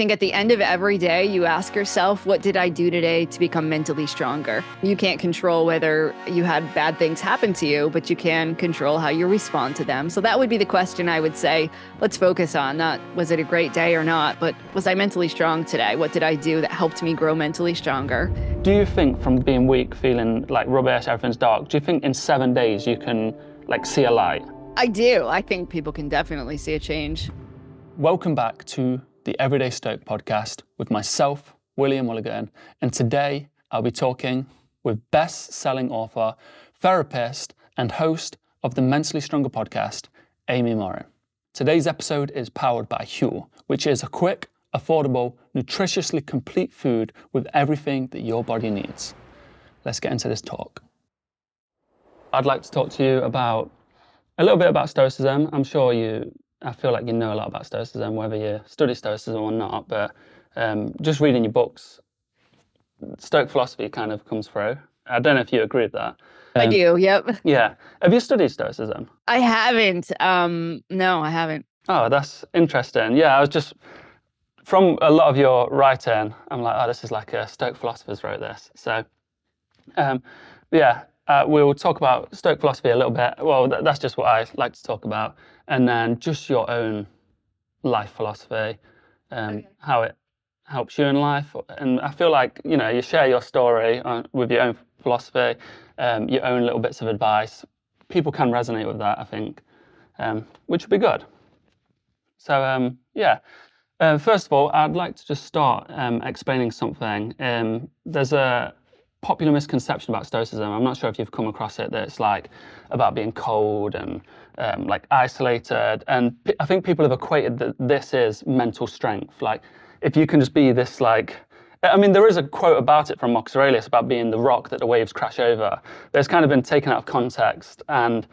think at the end of every day, you ask yourself, what did I do today to become mentally stronger? You can't control whether you had bad things happen to you, but you can control how you respond to them. So that would be the question I would say, let's focus on. Not was it a great day or not, but was I mentally strong today? What did I do that helped me grow mentally stronger? Do you think from being weak, feeling like rubbish, everything's dark, do you think in 7 days you can see a light? I do. I think people can definitely see a change. Welcome back to the Everyday Stoke podcast with myself, William Mulligan, and today I'll be talking with best-selling author, therapist, and host of the Mentally Stronger podcast, Amy Morin. Today's episode is powered by youre, which is a quick, affordable, nutritiously complete food with everything that your body needs. Let's get into this talk. I'd like to talk to you about a little bit about Stoicism. I feel like you know a lot about Stoicism, whether you study Stoicism or not, but just reading your books, Stoke Philosophy kind of comes through. I don't know if you agree with that. I do, yep. Yeah. Have you studied Stoicism? I haven't. No, I haven't. Oh, that's interesting. Yeah, I was just, from a lot of your writing, I'm like, oh, this is like a Stoke philosophers wrote this. So, we'll talk about Stoke philosophy a little bit. Well, that's just what I like to talk about. And then just your own life philosophy, how it helps you in life. And I feel like, you share your story with your own philosophy, your own little bits of advice. People can resonate with that, I think, which would be good. So, first of all, I'd like to just start explaining something. There's a popular misconception about Stoicism. I'm not sure if you've come across it, that it's like about being cold and like isolated. And I think people have equated that this is mental strength. Like if you can just be this there is a quote about it from Marcus Aurelius about being the rock that the waves crash over. But it's kind of been taken out of context, and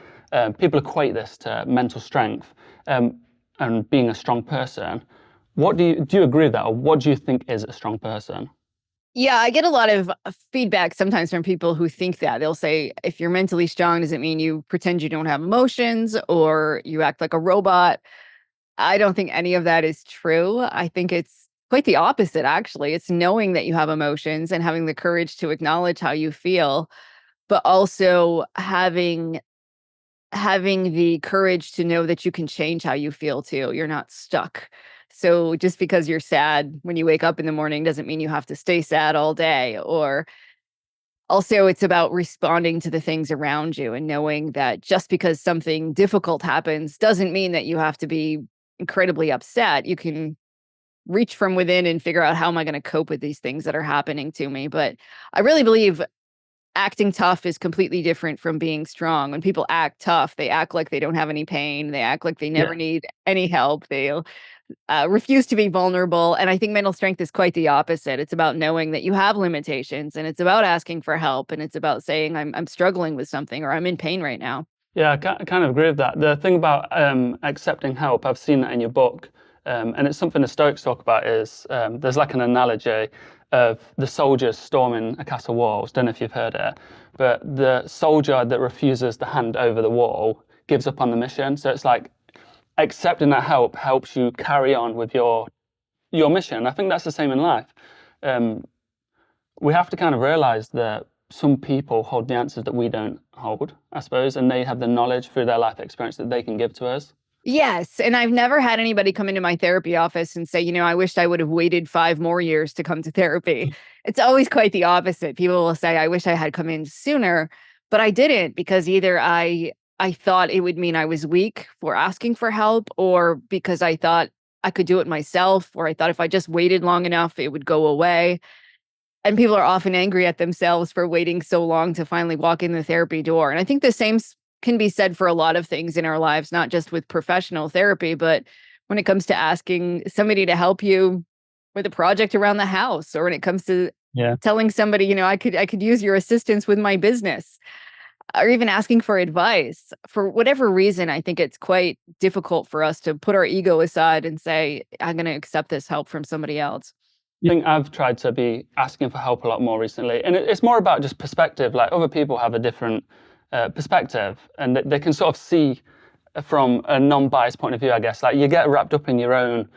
people equate this to mental strength and being a strong person. Do you agree with that, or what do you think is a strong person? Yeah, I get a lot of feedback sometimes from people who think that. They'll say, if you're mentally strong, does it mean you pretend you don't have emotions or you act like a robot? I don't think any of that is true. I think it's quite the opposite, actually. It's knowing that you have emotions and having the courage to acknowledge how you feel, but also having the courage to know that you can change how you feel too. You're not stuck. So just because you're sad when you wake up in the morning doesn't mean you have to stay sad all day. Or also it's about responding to the things around you and knowing that just because something difficult happens doesn't mean that you have to be incredibly upset. You can reach from within and figure out, how am I going to cope with these things that are happening to me? But I really believe acting tough is completely different from being strong. When people act tough, they act like they don't have any pain. They act like they never need any help. They'll refuse to be vulnerable. And I think mental strength is quite the opposite. It's about knowing that you have limitations, and it's about asking for help, and it's about saying, I'm struggling with something, or I'm in pain right now. Yeah, I kind of agree with that. The thing about accepting help, I've seen that in your book, and it's something the Stoics talk about, is there's like an analogy of the soldiers storming a castle walls. Don't know if you've heard it, but the soldier that refuses to hand over the wall gives up on the mission. So it's like accepting that help helps you carry on with your mission. I think that's the same in life. We have to kind of realize that some people hold the answers that we don't hold, I suppose, and they have the knowledge through their life experience that they can give to us. Yes. And I've never had anybody come into my therapy office and say, I wish I would have waited 5 more years to come to therapy. It's always quite the opposite. People will say, I wish I had come in sooner, but I didn't, because either I thought it would mean I was weak for asking for help, or because I thought I could do it myself, or I thought if I just waited long enough, it would go away. And people are often angry at themselves for waiting so long to finally walk in the therapy door. And I think the same can be said for a lot of things in our lives, not just with professional therapy, but when it comes to asking somebody to help you with a project around the house, or when it comes to telling somebody, I could use your assistance with my business, or even asking for advice. For whatever reason, I think it's quite difficult for us to put our ego aside and say, I'm going to accept this help from somebody else. I think I've tried to be asking for help a lot more recently. And it's more about just perspective. Like, other people have a different perspective, and they can sort of see from a non-biased point of view, I guess. Like you get wrapped up in your own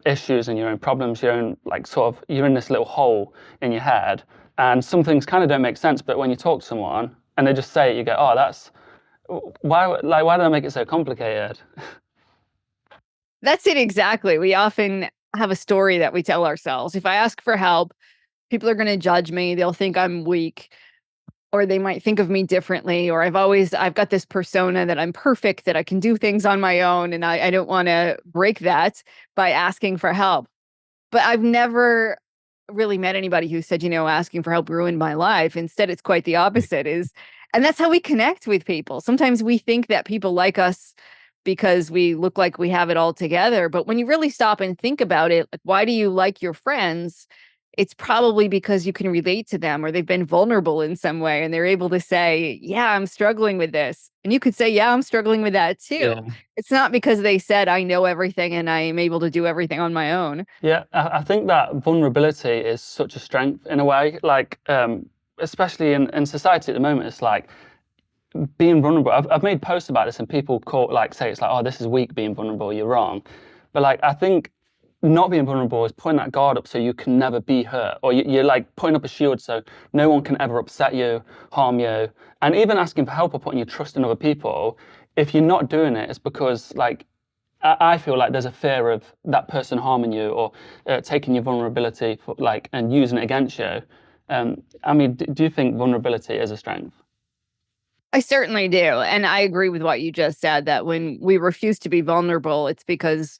issues and your own problems, your own like sort of you're in this little hole in your head, and some things kind of don't make sense. But when you talk to someone and they just say it, you go, "Oh, that's why do I make it so complicated?" That's it exactly. We often have a story that we tell ourselves. If I ask for help, people are going to judge me. They'll think I'm weak, or they might think of me differently, or I've got this persona that I'm perfect, that I can do things on my own, and I don't want to break that by asking for help. But I've never really met anybody who said, asking for help ruined my life. Instead, it's quite the opposite and that's how we connect with people. Sometimes we think that people like us because we look like we have it all together. But when you really stop and think about it, like, why do you like your friends? It's probably because you can relate to them or they've been vulnerable in some way and they're able to say, yeah, I'm struggling with this. And you could say, yeah, I'm struggling with that too. Yeah. It's not because they said, I know everything and I am able to do everything on my own. Yeah, I think that vulnerability is such a strength in a way. Like, especially in society at the moment, it's like being vulnerable. I've made posts about this, and people say it's like, oh, this is weak being vulnerable. You're wrong, but like I think not being vulnerable is putting that guard up so you can never be hurt, or you're like putting up a shield so no one can ever upset you, harm you, and even asking for help or putting your trust in other people. If you're not doing it, it's because like I feel like there's a fear of that person harming you or taking your vulnerability and using it against you. I mean, do you think vulnerability is a strength? I certainly do. And I agree with what you just said that when we refuse to be vulnerable, it's because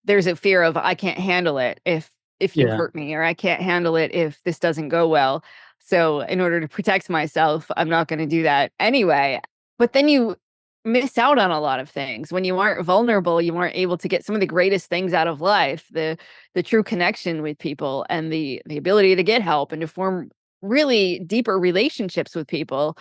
there's a fear of I can't handle it if you Yeah. hurt me, or I can't handle it if this doesn't go well. So in order to protect myself, I'm not going to do that anyway. But then you miss out on a lot of things. When you aren't vulnerable, you aren't able to get some of the greatest things out of life, the true connection with people and the ability to get help and to form really deeper relationships with people.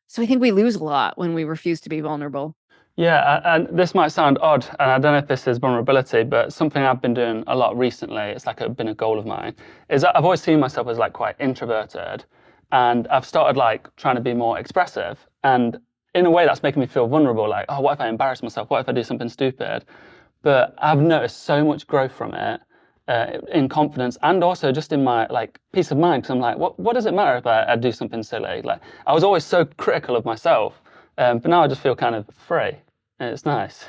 So I think we lose a lot when we refuse to be vulnerable. Yeah, and this might sound odd, and I don't know if this is vulnerability, but something I've been doing a lot recently, it's like been a goal of mine, is that I've always seen myself as like quite introverted, and I've started like trying to be more expressive, and in a way that's making me feel vulnerable, like, oh, what if I embarrass myself? What if I do something stupid? But I've noticed so much growth from it, in confidence and also just in my like peace of mind, because I'm like, what does it matter if I do something silly? Like I was always so critical of myself, but now I just feel kind of free, and it's nice.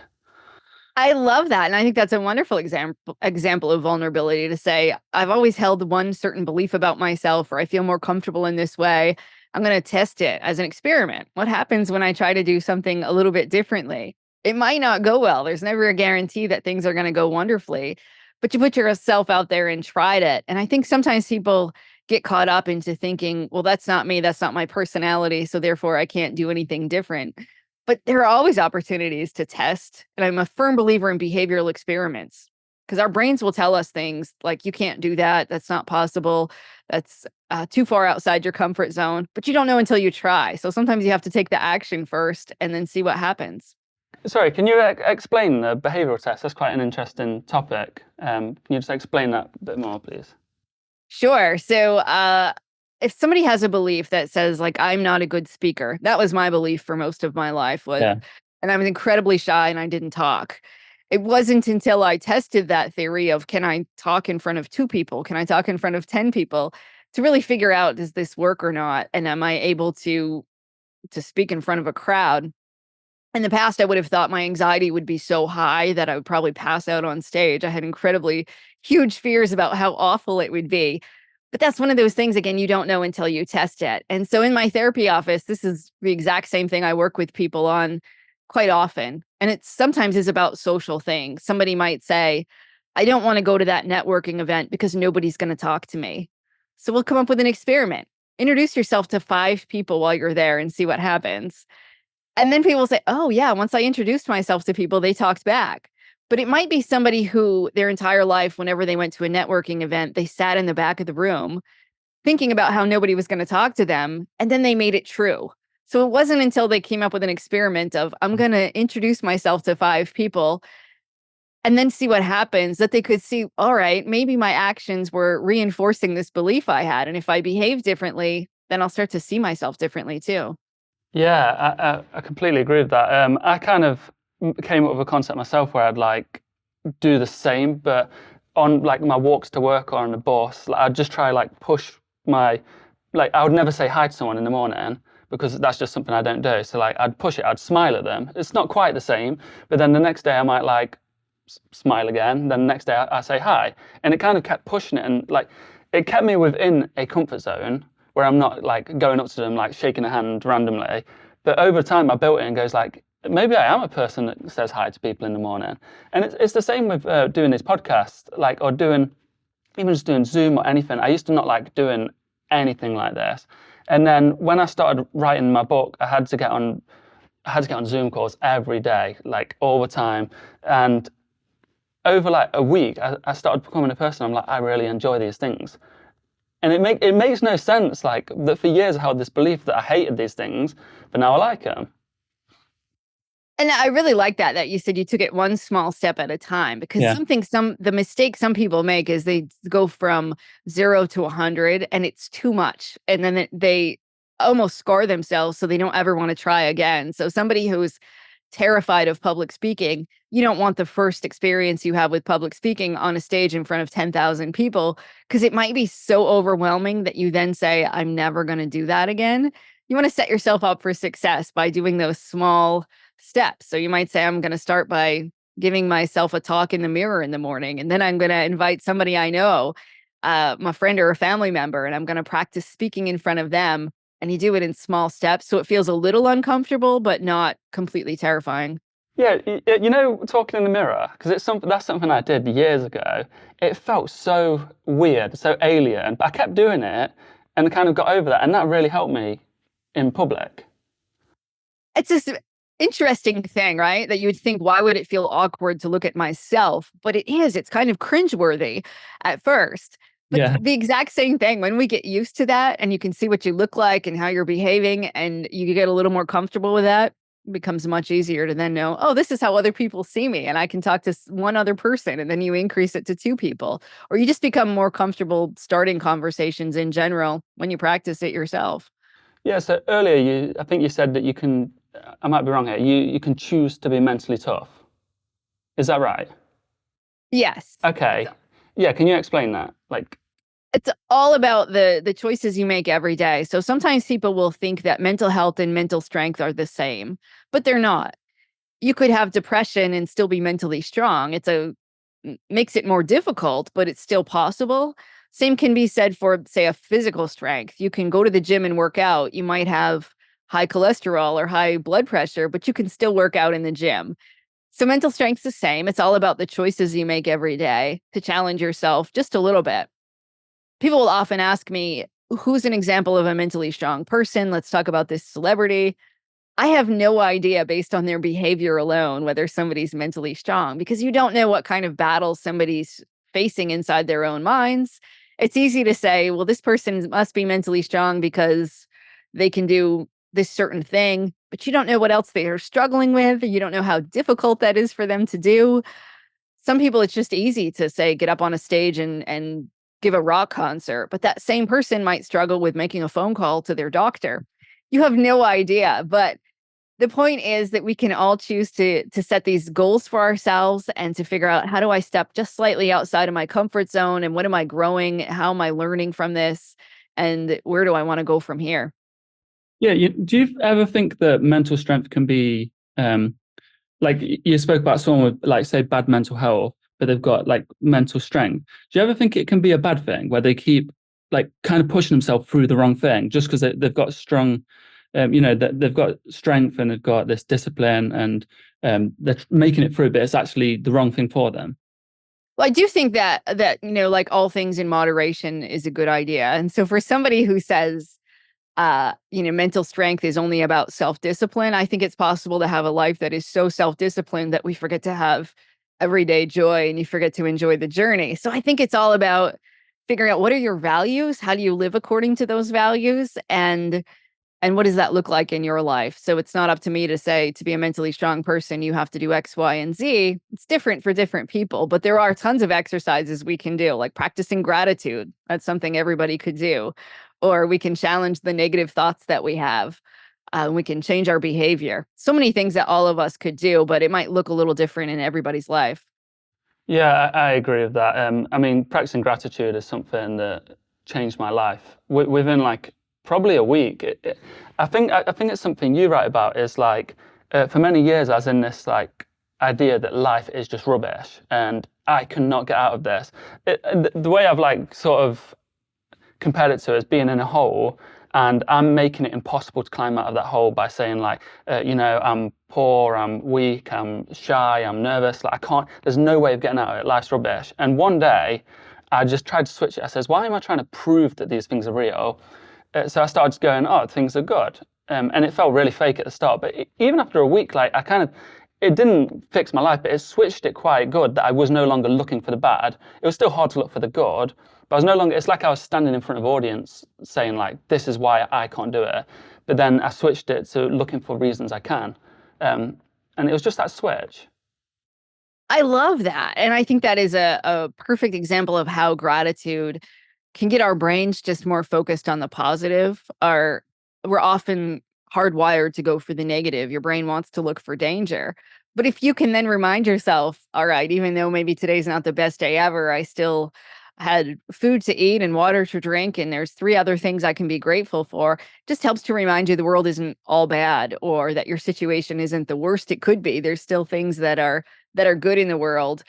I love that. And I think that's a wonderful example of vulnerability to say, I've always held one certain belief about myself, or I feel more comfortable in this way. I'm going to test it as an experiment. What happens when I try to do something a little bit differently? It might not go well. There's never a guarantee that things are going to go wonderfully, but you put yourself out there and tried it. And I think sometimes people get caught up into thinking, well, that's not me. That's not my personality. So therefore, I can't do anything different. But there are always opportunities to test. And I'm a firm believer in behavioral experiments because our brains will tell us things like, you can't do that. That's not possible. That's too far outside your comfort zone. But you don't know until you try. So sometimes you have to take the action first and then see what happens. Sorry, can you explain the behavioural test? That's quite an interesting topic. Can you just explain that a bit more, please? Sure. So if somebody has a belief that says, like, I'm not a good speaker, that was my belief for most of my life, Yeah. and I was incredibly shy and I didn't talk. It wasn't until I tested that theory of, can I talk in front of 2 people? Can I talk in front of 10 people, to really figure out, does this work or not? And am I able to speak in front of a crowd? In the past, I would have thought my anxiety would be so high that I would probably pass out on stage. I had incredibly huge fears about how awful it would be. But that's one of those things, again, you don't know until you test it. And so in my therapy office, this is the exact same thing I work with people on quite often. And it sometimes is about social things. Somebody might say, I don't want to go to that networking event because nobody's going to talk to me. So we'll come up with an experiment. Introduce yourself to 5 people while you're there and see what happens. And then people say, oh, yeah, once I introduced myself to people, they talked back. But it might be somebody who their entire life, whenever they went to a networking event, they sat in the back of the room thinking about how nobody was going to talk to them. And then they made it true. So it wasn't until they came up with an experiment of, I'm going to introduce myself to 5 people and then see what happens, that they could see, all right, maybe my actions were reinforcing this belief I had. And if I behave differently, then I'll start to see myself differently too. Yeah, I completely agree with that. I kind of came up with a concept myself where I'd like do the same, but on like my walks to work or on the bus, like, I'd just try like push my, like I would never say hi to someone in the morning because that's just something I don't do. So like I'd push it, I'd smile at them. It's not quite the same, but then the next day I might like smile again. Then the next day I say hi, and it kind of kept pushing it, and like it kept me within a comfort zone where I'm not like going up to them like shaking a hand randomly. But over time I built it and goes like maybe I am a person that says hi to people in the morning, and it's the same with doing this podcast, like or doing even just doing Zoom or anything. I used to not like doing anything like this, and then when I started writing my book, I had to get on Zoom calls every day, like all the time, and over like a week, I started becoming a person. I'm like, I really enjoy these things, and it makes no sense. Like that for years I held this belief that I hated these things, but now I like them. And I really like that you said you took it one small step at a time, because Yeah. the mistake some people make is they go from 0 to 100 and it's too much. And then they almost scar themselves so they don't ever want to try again. So somebody who's terrified of public speaking, you don't want the first experience you have with public speaking on a stage in front of 10,000 people, because it might be so overwhelming that you then say, I'm never going to do that again. You want to set yourself up for success by doing those small steps. So you might say, I'm going to start by giving myself a talk in the mirror in the morning. And then I'm going to invite somebody I know, my friend or a family member, and I'm going to practice speaking in front of them. And you do it in small steps. So it feels a little uncomfortable, but not completely terrifying. Yeah, you know, talking in the mirror, because that's something I did years ago. It felt so weird, so alien, but I kept doing it and kind of got over that, and that really helped me in public. It's this interesting thing, right? That you would think, why would it feel awkward to look at myself? But it's kind of cringeworthy at first. But Yeah. the exact same thing, when we get used to that and you can see what you look like and how you're behaving, and you get a little more comfortable with that, it becomes much easier to then know, oh, this is how other people see me. And I can talk to one other person, and then you increase it to two people, or you just become more comfortable starting conversations in general when you practice it yourself. Yeah, so earlier I think you said that you can, I might be wrong here, you can choose to be mentally tough. Is that right? Yes. Okay. Yeah, can you explain that? Like, It's all about the choices you make every day. So sometimes people will think that mental health and mental strength are the same, but they're not. You could have depression and still be mentally strong. Makes it more difficult, but it's still possible. Same can be said for, say, a physical strength. You can go to the gym and work out. You might have high cholesterol or high blood pressure, but you can still work out in the gym. So mental strength's the same. It's all about the choices you make every day to challenge yourself just a little bit. People will often ask me, who's an example of a mentally strong person? Let's talk about this celebrity. I have no idea based on their behavior alone whether somebody's mentally strong, because you don't know what kind of battles somebody's facing inside their own minds. It's easy to say, well, this person must be mentally strong because they can do this certain thing, but you don't know what else they are struggling with. You don't know how difficult that is for them to do. Some people, it's just easy to say, get up on a stage and give a rock concert, but that same person might struggle with making a phone call to their doctor. You have no idea, but the point is that we can all choose to set these goals for ourselves and to figure out, how do I step just slightly outside of my comfort zone, and what am I growing? How am I learning from this? And where do I want to go from here? yeah, do you ever think that mental strength can be, like you spoke about someone with, like, say, bad mental health, but they've got like mental strength. Do you ever think it can be a bad thing where they keep like kind of pushing themselves through the wrong thing just because they've got strong, that they've got strength and they've got this discipline and they're making it through, but it's actually the wrong thing for them? Well, I do think that like all things in moderation is a good idea. And so for somebody who says, mental strength is only about self-discipline, I think it's possible to have a life that is so self-disciplined that we forget to have everyday joy and you forget to enjoy the journey. So I think it's all about figuring out, what are your values? How do you live according to those values? And what does that look like in your life? So it's not up to me to say, to be a mentally strong person, you have to do X, Y, and Z. It's different for different people, but there are tons of exercises we can do, like practicing gratitude. That's something everybody could do. Or we can challenge the negative thoughts that we have. We can change our behavior. So many things that all of us could do, but it might look a little different in everybody's life. Yeah, I agree with that. I mean, practicing gratitude is something that changed my life within like probably a week. I think it's something you write about. Is like for many years I was in this like idea that life is just rubbish and I cannot get out of this. The way I've like sort of compared it to as being in a hole, and I'm making it impossible to climb out of that hole by saying like, I'm poor, I'm weak, I'm shy, I'm nervous. Like I can't. There's no way of getting out of it. Life's rubbish. And one day, I just tried to switch it. I says, why am I trying to prove that these things are real? So I started going, oh, things are good. And it felt really fake at the start, but even after a week, like it didn't fix my life, but it switched it quite good that I was no longer looking for the bad. It was still hard to look for the good, but I was no longer, it's like I was standing in front of an audience saying like, this is why I can't do it. But then I switched it to looking for reasons I can. And it was just that switch. I love that. And I think that is a perfect example of how gratitude can get our brains just more focused on the positive. We're often hardwired to go for the negative. Your brain wants to look for danger. But if you can then remind yourself, all right, even though maybe today's not the best day ever, I still had food to eat and water to drink, and there's three other things I can be grateful for, just helps to remind you the world isn't all bad or that your situation isn't the worst it could be. There's still things that are good in the world.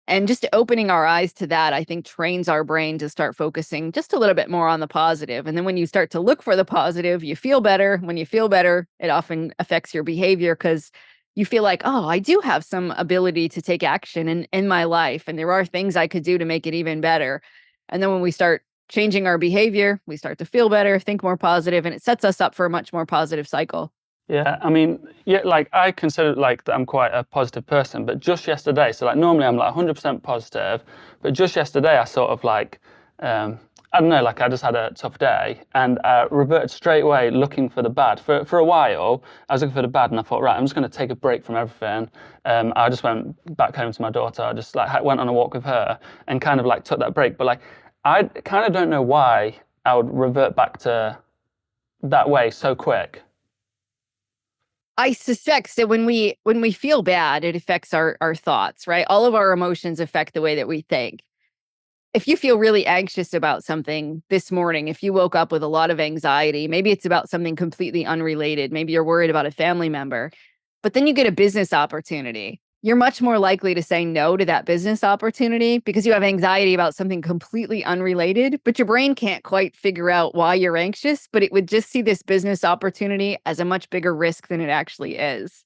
And just opening our eyes to that, I think, trains our brain to start focusing just a little bit more on the positive. And then when you start to look for the positive, you feel better. When you feel better, it often affects your behavior because you feel like, oh, I do have some ability to take action in my life. And there are things I could do to make it even better. And then when we start changing our behavior, we start to feel better, think more positive, and it sets us up for a much more positive cycle. Yeah, I mean, yeah, like I consider like that I'm quite a positive person, but just yesterday, so like normally I'm like 100% positive, but just yesterday I sort of like, I don't know, like I just had a tough day and reverted straight away looking for the bad. For a while, I was looking for the bad and I thought, right, I'm just going to take a break from everything. I just went back home to my daughter. I just like went on a walk with her and kind of like took that break. But like, I kind of don't know why I would revert back to that way so quick. I suspect that when we feel bad, it affects our thoughts, right? All of our emotions affect the way that we think. If you feel really anxious about something this morning, if you woke up with a lot of anxiety, maybe it's about something completely unrelated, maybe you're worried about a family member, but then you get a business opportunity. You're much more likely to say no to that business opportunity because you have anxiety about something completely unrelated, but your brain can't quite figure out why you're anxious, but it would just see this business opportunity as a much bigger risk than it actually is.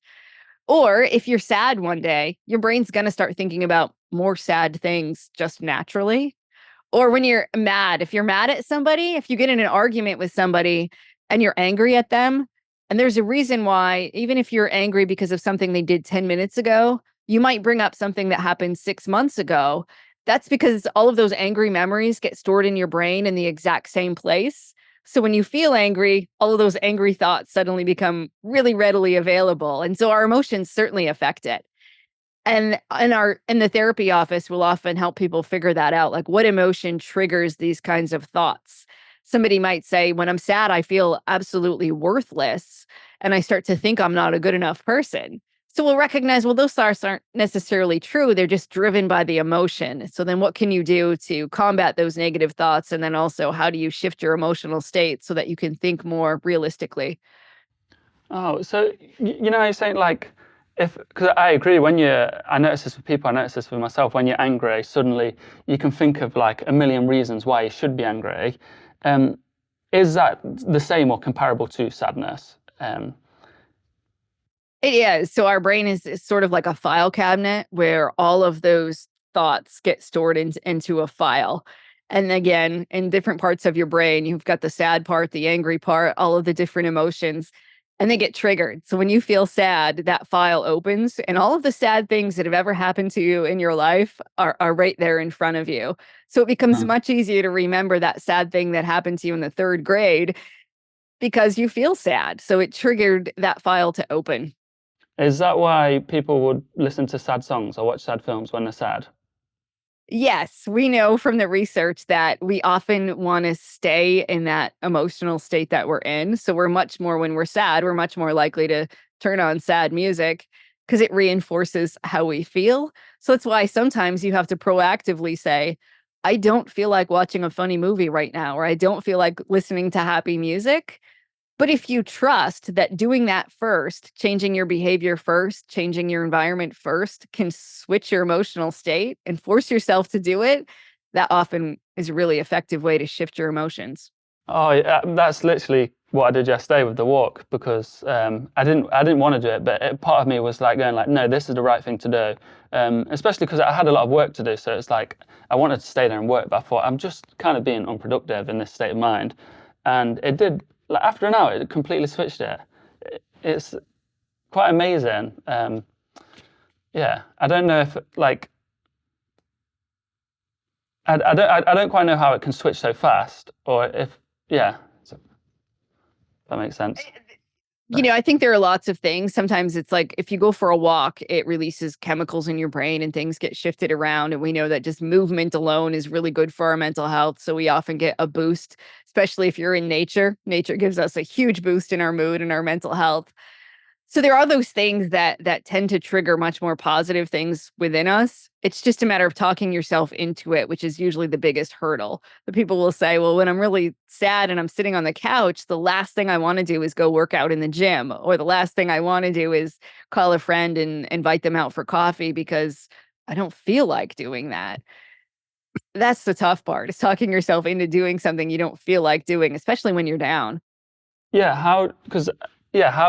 Or if you're sad one day, your brain's going to start thinking about more sad things just naturally. Or when you're mad, if you're mad at somebody, if you get in an argument with somebody and you're angry at them, and there's a reason why, even if you're angry because of something they did 10 minutes ago, you might bring up something that happened 6 months ago. That's because all of those angry memories get stored in your brain in the exact same place. So when you feel angry, all of those angry thoughts suddenly become really readily available. And so our emotions certainly affect it. And in the therapy office, we'll often help people figure that out, like what emotion triggers these kinds of thoughts. Somebody might say, when I'm sad, I feel absolutely worthless, and I start to think I'm not a good enough person. So we'll recognize, well, those thoughts aren't necessarily true. They're just driven by the emotion. So then what can you do to combat those negative thoughts? And then also, how do you shift your emotional state so that you can think more realistically? Oh, so you're saying like, if because I agree when I notice this with people, I notice this with myself. When you're angry, suddenly you can think of like a million reasons why you should be angry. Um, is that the same or comparable to sadness? It is. So our brain is sort of like a file cabinet where all of those thoughts get stored into a file. And again, in different parts of your brain, you've got the sad part, the angry part, all of the different emotions, and they get triggered. So when you feel sad, that file opens, and all of the sad things that have ever happened to you in your life are right there in front of you. So it becomes Uh, much easier to remember that sad thing that happened to you in the third grade because you feel sad. So it triggered that file to open. is that why people would listen to sad songs or watch sad films when they're sad? Yes, we know from the research that we often want to stay in that emotional state that we're in. So we're much more, when we're sad, we're much more likely to turn on sad music because it reinforces how we feel. So that's why sometimes you have to proactively say, I don't feel like watching a funny movie right now, or I don't feel like listening to happy music. But if you trust that doing that first, changing your behavior first, changing your environment first, can switch your emotional state and force yourself to do it, that often is a really effective way to shift your emotions. Oh, yeah, that's literally what I did yesterday with the walk because I didn't want to do it, but part of me was like going like, no, this is the right thing to do, especially because I had a lot of work to do. So it's like I wanted to stay there and work, but I thought I'm just kind of being unproductive in this state of mind, and it did. Like after an hour, it completely switched it. It's quite amazing. Yeah, I don't know if like I don't quite know how it can switch so fast, or if yeah, so, that makes sense. I think there are lots of things. Sometimes it's like if you go for a walk, it releases chemicals in your brain and things get shifted around. And we know that just movement alone is really good for our mental health. So we often get a boost, especially if you're in nature. Nature gives us a huge boost in our mood and our mental health. So there are those things that tend to trigger much more positive things within us. It's just a matter of talking yourself into it, which is usually the biggest hurdle. The people will say, well, when I'm really sad and I'm sitting on the couch, the last thing I want to do is go work out in the gym, or the last thing I want to do is call a friend and invite them out for coffee because I don't feel like doing that. That's the tough part, is talking yourself into doing something you don't feel like doing, especially when you're down. Yeah, how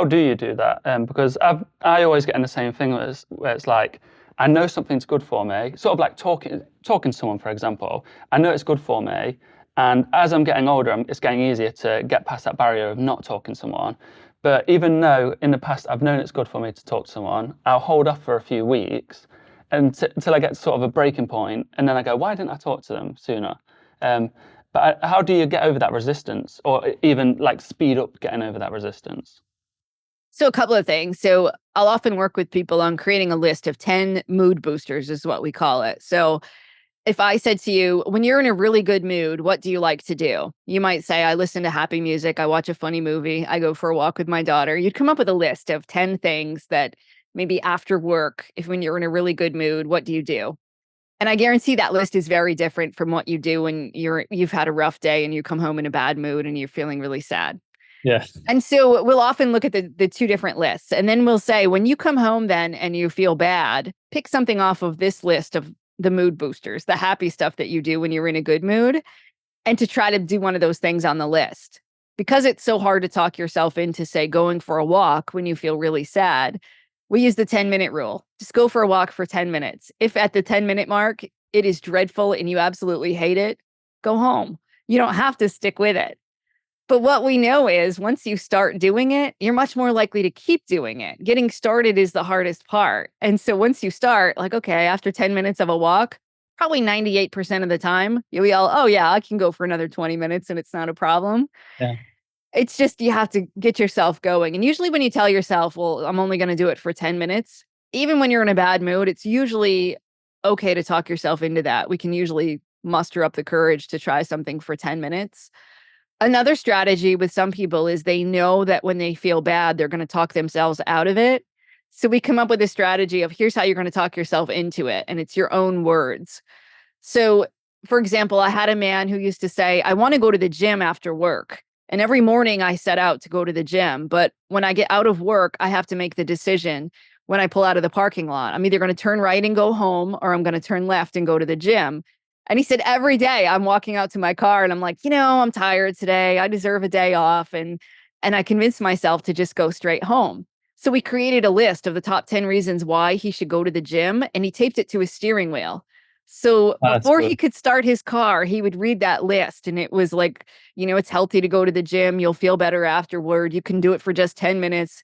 do you do that? Because I always get in the same thing where it's like I know something's good for me, sort of like talking to someone, for example. I know it's good for me, and as I'm getting older, it's getting easier to get past that barrier of not talking to someone. But even though in the past I've known it's good for me to talk to someone, I'll hold off for a few weeks until I get sort of a breaking point, and then I go, why didn't I talk to them sooner? Um, but how do you get over that resistance, or even like speed up getting over that resistance? So a couple of things. So I'll often work with people on creating a list of 10 mood boosters is what we call it. So if I said to you, when you're in a really good mood, what do you like to do? You might say, I listen to happy music, I watch a funny movie, I go for a walk with my daughter. You'd come up with a list of 10 things that maybe after work, if when you're in a really good mood, what do you do? And I guarantee that list is very different from what you do when you've had a rough day and you come home in a bad mood and you're feeling really sad. Yeah. And so we'll often look at the two different lists. And then we'll say, when you come home then and you feel bad, pick something off of this list of the mood boosters, the happy stuff that you do when you're in a good mood, and to try to do one of those things on the list. Because it's so hard to talk yourself into, say, going for a walk when you feel really sad, we use the 10-minute rule. Just go for a walk for 10 minutes. If at the 10-minute mark, it is dreadful and you absolutely hate it, go home. You don't have to stick with it. But what we know is once you start doing it, you're much more likely to keep doing it. Getting started is the hardest part. And so once you start, like, okay, after 10 minutes of a walk, probably 98% of the time, you'll yell, oh, yeah, I can go for another 20 minutes and it's not a problem. Yeah. It's just you have to get yourself going. And usually when you tell yourself, well, I'm only going to do it for 10 minutes, even when you're in a bad mood, it's usually okay to talk yourself into that. We can usually muster up the courage to try something for 10 minutes. Another strategy with some people is they know that when they feel bad, they're going to talk themselves out of it. So we come up with a strategy of here's how you're going to talk yourself into it. And it's your own words. So, for example, I had a man who used to say, I want to go to the gym after work. And every morning I set out to go to the gym. But when I get out of work, I have to make the decision when I pull out of the parking lot. I'm either going to turn right and go home, or I'm going to turn left and go to the gym. And he said, every day I'm walking out to my car and I'm like, I'm tired today. I deserve a day off. And I convinced myself to just go straight home. So we created a list of the top 10 reasons why he should go to the gym, and he taped it to his steering wheel. So That's before he good. could start his car, he would read that list. And it was like, it's healthy to go to the gym. You'll feel better afterward. You can do it for just 10 minutes.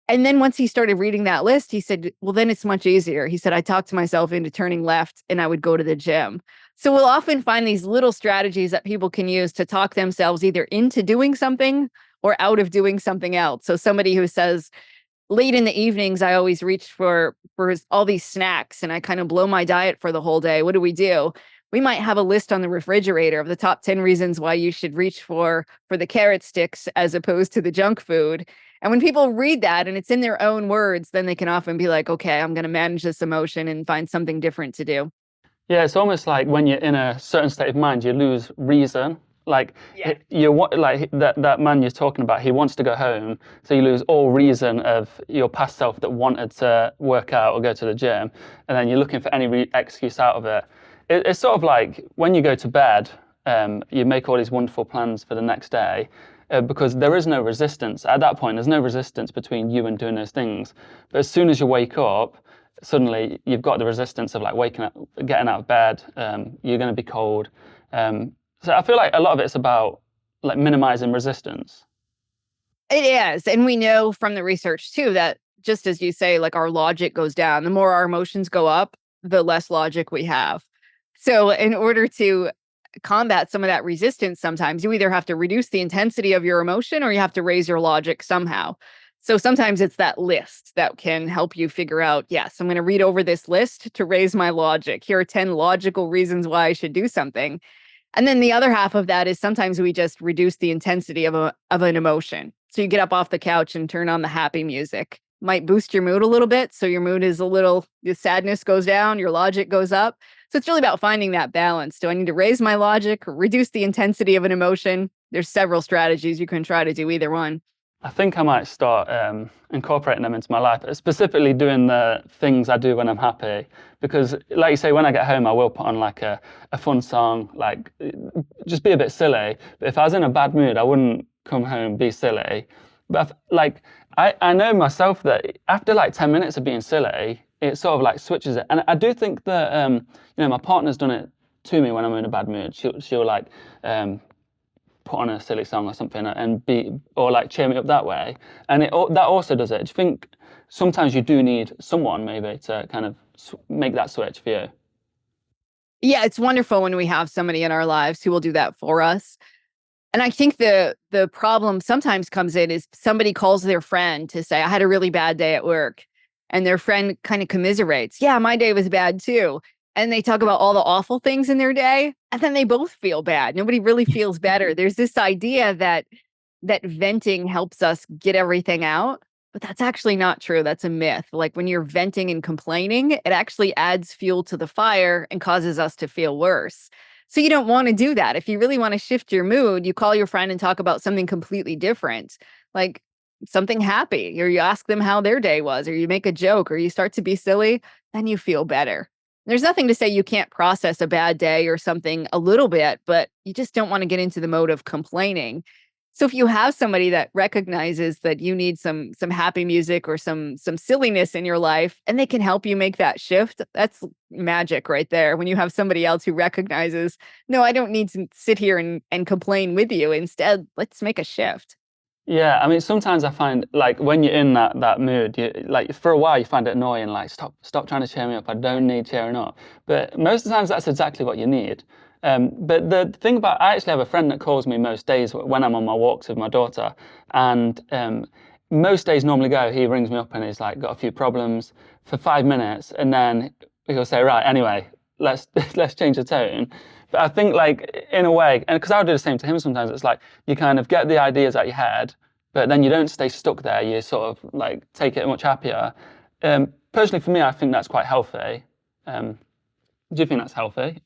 And then once he started reading that list, he said, well, then it's much easier. He said, I talked myself into turning left and I would go to the gym. So we'll often find these little strategies that people can use to talk themselves either into doing something or out of doing something else. So somebody who says, late in the evenings, I always reach for all these snacks and I kind of blow my diet for the whole day. What do? We might have a list on the refrigerator of the top 10 reasons why you should reach for the carrot sticks as opposed to the junk food. And when people read that and it's in their own words, then they can often be like, okay, I'm going to manage this emotion and find something different to do. Yeah, it's almost like when you're in a certain state of mind, you lose reason. Like you want, like that man you're talking about, he wants to go home, so you lose all reason of your past self that wanted to work out or go to the gym, and then you're looking for any excuse out of it. It's sort of like when you go to bed, you make all these wonderful plans for the next day, because there is no resistance at that point. There's no resistance between you and doing those things. But as soon as you wake up, suddenly you've got the resistance of like waking up, getting out of bed. You're going to be cold. So I feel like a lot of it's about like minimizing resistance. It is. And we know from the research too that just as you say, like our logic goes down, the more our emotions go up, the less logic we have. So in order to combat some of that resistance, sometimes you either have to reduce the intensity of your emotion or you have to raise your logic somehow. So sometimes it's that list that can help you figure out, yes, I'm going to read over this list to raise my logic. Here are 10 logical reasons why I should do something. And then the other half of that is sometimes we just reduce the intensity of an emotion. So you get up off the couch and turn on the happy music. Might boost your mood a little bit. So your mood is the sadness goes down, your logic goes up. So it's really about finding that balance. Do I need to raise my logic or reduce the intensity of an emotion? There's several strategies you can try to do either one. I think I might start incorporating them into my life, specifically doing the things I do when I'm happy. Because, like you say, when I get home, I will put on like a fun song, like just be a bit silly. But if I was in a bad mood, I wouldn't come home, be silly. But I know myself that after like 10 minutes of being silly, it sort of like switches it. And I do think that, my partner's done it to me when I'm in a bad mood. She'll like, put on a silly song or something and or like cheer me up that way, and that also does it. Do you think sometimes you do need someone maybe to kind of make that switch for you? Yeah, it's wonderful when we have somebody in our lives who will do that for us. And I think the problem sometimes comes in is somebody calls their friend to say, I had a really bad day at work. And their friend kind of commiserates. Yeah, my day was bad too. And they talk about all the awful things in their day. And then they both feel bad. Nobody really feels better. There's this idea that venting helps us get everything out. But that's actually not true. That's a myth. Like when you're venting and complaining, it actually adds fuel to the fire and causes us to feel worse. So you don't want to do that. If you really want to shift your mood, you call your friend and talk about something completely different, like something happy, or you ask them how their day was, or you make a joke, or you start to be silly, then you feel better. There's nothing to say you can't process a bad day or something a little bit, but you just don't want to get into the mode of complaining. So if you have somebody that recognizes that you need some happy music or some silliness in your life and they can help you make that shift, that's magic right there. When you have somebody else who recognizes, no, I don't need to sit here and complain with you. Instead, let's make a shift. Yeah, I mean, sometimes I find like when you're in that mood, you like for a while you find it annoying, like stop trying to cheer me up. I don't need cheering up. But most of the times that's exactly what you need. But the thing about, I actually have a friend that calls me most days when I'm on my walks with my daughter, and most days normally he rings me up and he's like got a few problems for 5 minutes, and then he'll say, right, anyway, let's let's change the tone. But I think like in a way, and because I'll do the same to him sometimes, it's like you kind of get the ideas out your head, but then you don't stay stuck there. You sort of like take it much happier. Personally, for me, I think that's quite healthy. Do you think that's healthy?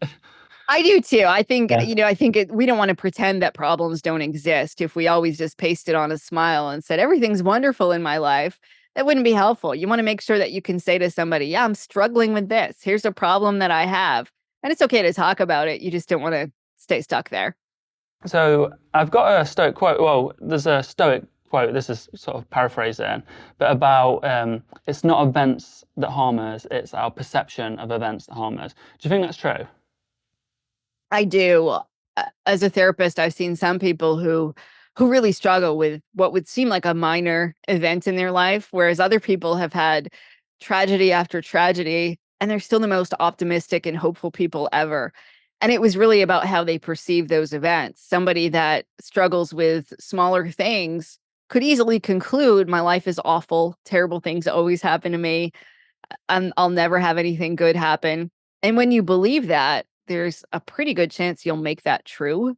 I do too. I think, Yeah. we don't want to pretend that problems don't exist. If we always just pasted on a smile and said, everything's wonderful in my life, that wouldn't be helpful. You want to make sure that you can say to somebody, yeah, I'm struggling with this. Here's a problem that I have. And it's okay to talk about it. You just don't want to stay stuck there. So I've got a Stoic quote. Well, there's a Stoic quote. This is sort of paraphrasing, but about it's not events that harm us; it's our perception of events that harm us. Do you think that's true? I do. As a therapist, I've seen some people who really struggle with what would seem like a minor event in their life, whereas other people have had tragedy after tragedy, and they're still the most optimistic and hopeful people ever. And it was really about how they perceive those events. Somebody that struggles with smaller things could easily conclude my life is awful, terrible things always happen to me, I'll never have anything good happen. And when you believe that, there's a pretty good chance you'll make that true.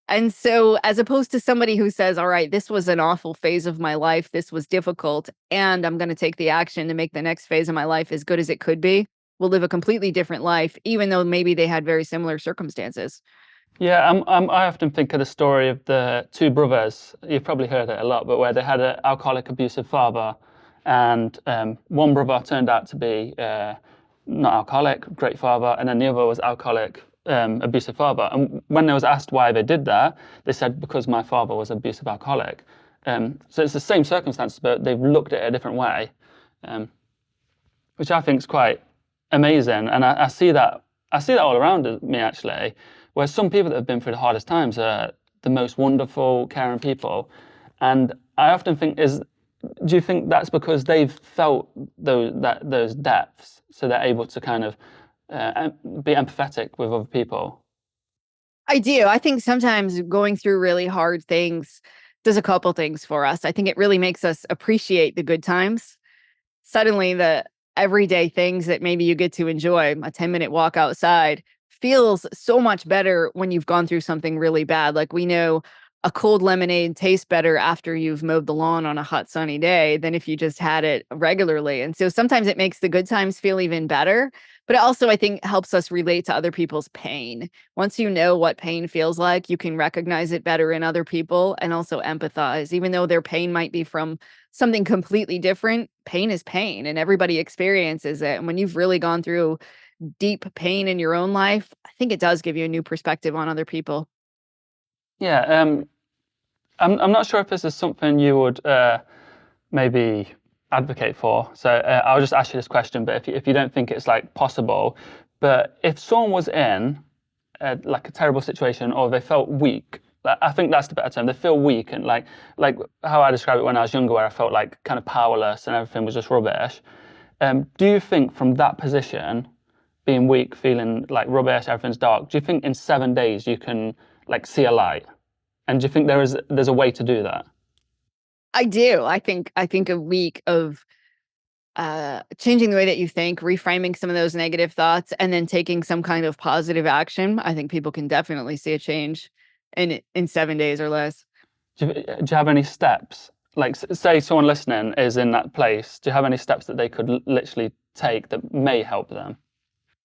And so, as opposed to somebody who says, all right, this was an awful phase of my life, this was difficult, and I'm going to take the action to make the next phase of my life as good as it could be, will live a completely different life, even though maybe they had very similar circumstances. Yeah, I often think of the story of the two brothers. You've probably heard it a lot, but where they had an alcoholic, abusive father, and one brother turned out to be not alcoholic, great father, and then the other was alcoholic, abusive father. And when they was asked why they did that, they said, because my father was abusive alcoholic. So it's the same circumstances, but they've looked at it a different way, um, which I think is quite amazing. And I see that all around me, actually, where some people that have been through the hardest times are the most wonderful, caring people. And I often think, do you think that's because they've felt those depths, so they're able to kind of be empathetic with other people? I do. I think sometimes going through really hard things does a couple things for us. I think it really makes us appreciate the good times. Suddenly, the everyday things that maybe you get to enjoy, a 10-minute walk outside, feels so much better when you've gone through something really bad. Like, we know a cold lemonade tastes better after you've mowed the lawn on a hot sunny day than if you just had it regularly. And so sometimes it makes the good times feel even better, but it also, I think, helps us relate to other people's pain. Once you know what pain feels like, you can recognize it better in other people and also empathize. Even though their pain might be from something completely different, pain is pain and everybody experiences it. And when you've really gone through deep pain in your own life, I think it does give you a new perspective on other people. Yeah, I'm not sure if this is something you would maybe advocate for. So I'll just ask you this question, but if you don't think it's like possible, but if someone was in like a terrible situation, or they felt weak, like, I think that's the better term. They feel weak, and like how I described it when I was younger, where I felt like kind of powerless and everything was just rubbish. Do you think from that position, being weak, feeling like rubbish, everything's dark, do you think in 7 days you can like see a light? And do you think there's a way to do that? I do. I think a week of changing the way that you think, reframing some of those negative thoughts, and then taking some kind of positive action, I think people can definitely see a change in 7 days or less. Do you have any steps? Like, say someone listening is in that place, do you have any steps that they could literally take that may help them?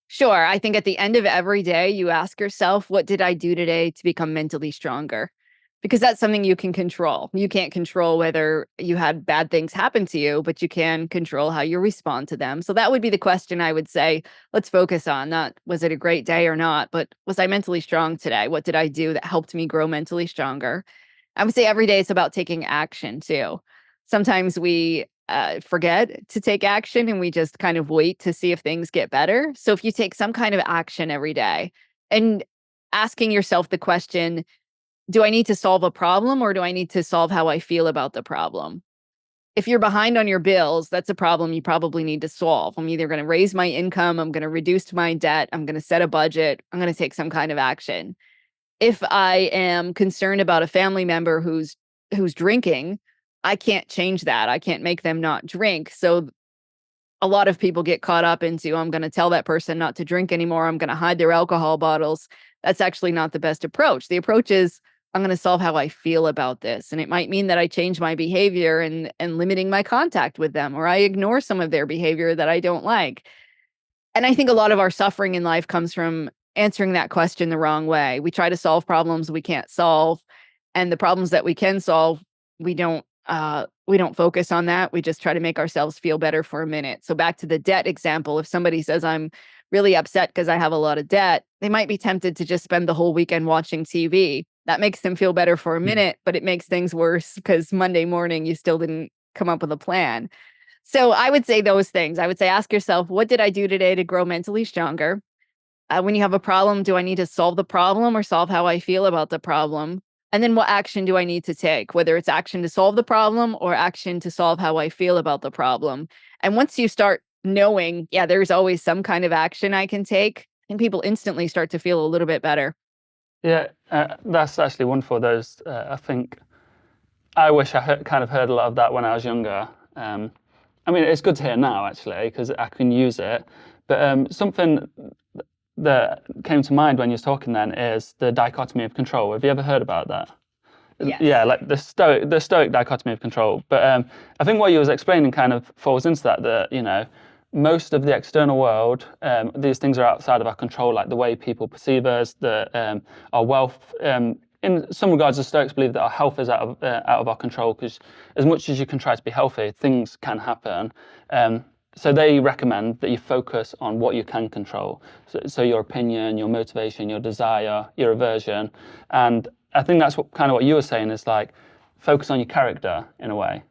Sure. I think at the end of every day, you ask yourself, what did I do today to become mentally stronger? Because that's something you can control. You can't control whether you had bad things happen to you, but you can control how you respond to them. So that would be the question I would say, let's focus on. Not was it a great day or not, but was I mentally strong today? What did I do that helped me grow mentally stronger? I would say every day it's about taking action too. Sometimes we forget to take action and we just kind of wait to see if things get better. So if you take some kind of action every day and asking yourself the question, do I need to solve a problem or do I need to solve how I feel about the problem? If you're behind on your bills, that's a problem you probably need to solve. I'm either going to raise my income, I'm going to reduce my debt, I'm going to set a budget, I'm going to take some kind of action. If I am concerned about a family member who's drinking, I can't change that. I can't make them not drink. So a lot of people get caught up into, I'm going to tell that person not to drink anymore. I'm going to hide their alcohol bottles. That's actually not the best approach. The approach is, I'm going to solve how I feel about this. And it might mean that I change my behavior and limiting my contact with them, or I ignore some of their behavior that I don't like. And I think a lot of our suffering in life comes from answering that question the wrong way. We try to solve problems we can't solve, and the problems that we can solve, we don't focus on that. We just try to make ourselves feel better for a minute. So back to the debt example, if somebody says I'm really upset because I have a lot of debt, they might be tempted to just spend the whole weekend watching TV. That makes them feel better for a minute, but it makes things worse because Monday morning you still didn't come up with a plan. So I would say those things. I would say, ask yourself, what did I do today to grow mentally stronger? When you have a problem, do I need to solve the problem or solve how I feel about the problem? And then what action do I need to take, whether it's action to solve the problem or action to solve how I feel about the problem? And once you start knowing, yeah, there's always some kind of action I can take, I think people instantly start to feel a little bit better. Yeah, that's actually wonderful. I think I wish I kind of heard a lot of that when I was younger. I mean, it's good to hear now, actually, because I can use it. But something that came to mind when you were talking then is the dichotomy of control. Have you ever heard about that? Yeah, Yes. like the Stoic dichotomy of control. But I think what you was explaining kind of falls into that, most of the external world, these things are outside of our control, like the way people perceive us, our wealth. In some regards, the Stoics believe that our health is out of our control, because as much as you can try to be healthy, things can happen. So they recommend that you focus on what you can control. So your opinion, your motivation, your desire, your aversion. And I think that's what you were saying is like focus on your character in a way.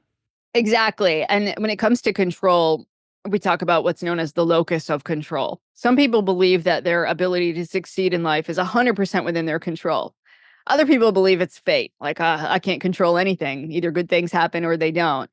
Exactly. And when it comes to control, we talk about what's known as the locus of control. Some people believe that their ability to succeed in life is 100% within their control. Other people believe it's fate, like I can't control anything. Either good things happen or they don't.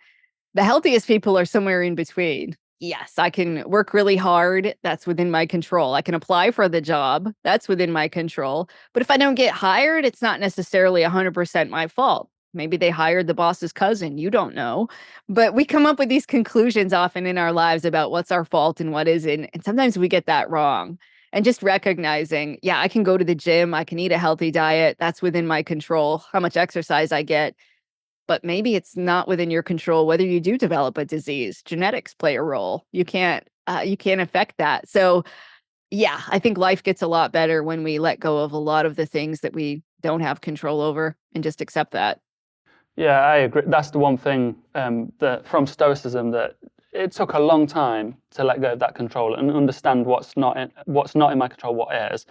The healthiest people are somewhere in between. Yes, I can work really hard. That's within my control. I can apply for the job. That's within my control. But if I don't get hired, it's not necessarily 100% my fault. Maybe they hired the boss's cousin. You don't know. But we come up with these conclusions often in our lives about what's our fault and what isn't. And sometimes we get that wrong. And just recognizing, yeah, I can go to the gym. I can eat a healthy diet. That's within my control. How much exercise I get, but maybe it's not within your control whether you do develop a disease. Genetics play a role. You can't affect that. So yeah, I think life gets a lot better when we let go of a lot of the things that we don't have control over and just accept that. Yeah, I agree. That's the one thing that from Stoicism that it took a long time to let go of that control and understand what's not in my control, what is.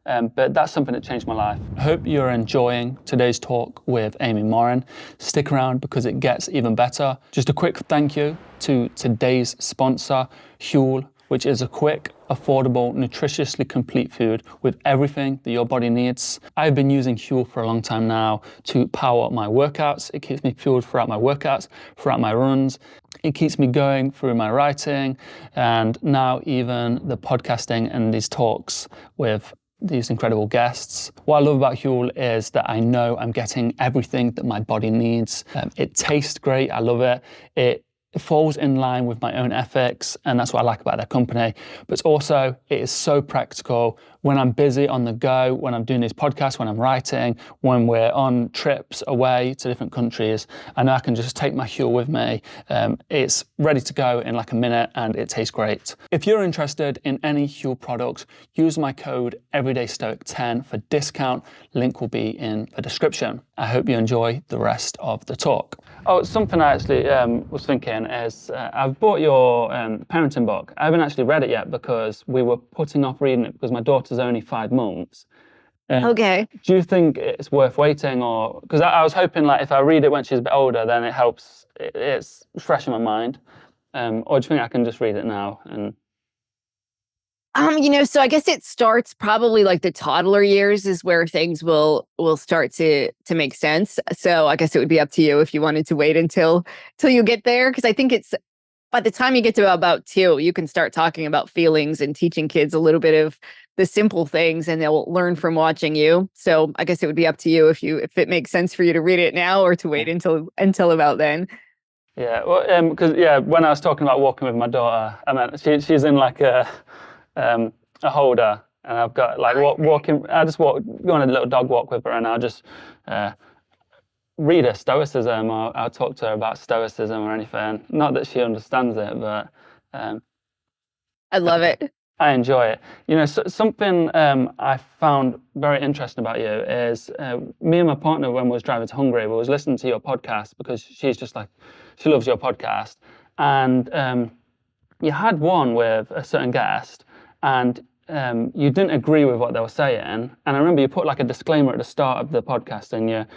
But that's something that changed my life. I hope you're enjoying today's talk with Amy Morin. Stick around because it gets even better. Just a quick thank you to today's sponsor, Youre, which is a quick, affordable, nutritiously complete food with everything that your body needs. I've been using Youre for a long time now to power up my workouts. It keeps me fueled throughout my workouts, throughout my runs. It keeps me going through my writing, and now even the podcasting and these talks with these incredible guests. What I love about Youre is that I know I'm getting everything that my body needs. It tastes great. I love it. It falls in line with my own ethics, and that's what I like about their company. But also, it is so practical when I'm busy on the go, when I'm doing these podcasts, when I'm writing, when we're on trips away to different countries. I know I can just take my Youre with me. It's ready to go in like a minute, and it tastes great. If you're interested in any Youre products, use my code EverydayStoic10 for discount. Link will be in the description. I hope you enjoy the rest of the talk. Oh, something I actually was thinking is I've bought your parenting book. I haven't actually read it yet because we were putting off reading it because my daughter's only 5 months. Okay. Do you think it's worth waiting, or because I was hoping like if I read it when she's a bit older, then it helps. It's fresh in my mind. Or do you think I can just read it now? And So I guess it starts probably like the toddler years is where things will start to make sense. So I guess it would be up to you if you wanted to wait until you get there, because I think it's by the time you get to about 2, you can start talking about feelings and teaching kids a little bit of the simple things, and they'll learn from watching you. So I guess it would be up to you if it makes sense for you to read it now or to wait until about then. yeah, well, because when I was talking about walking with my daughter, I meant she's in like a holder, and I've got like walking. I just go on a little dog walk with her, and I'll just read her Stoicism, or I'll talk to her about Stoicism or anything. Not that she understands it, but I love it. I enjoy it. Something I found very interesting about you is me and my partner, when we was driving to Hungary, we was listening to your podcast because she's just like, she loves your podcast. And you had one with a certain guest, and you didn't agree with what they were saying. And I remember you put like a disclaimer at the start of the podcast, and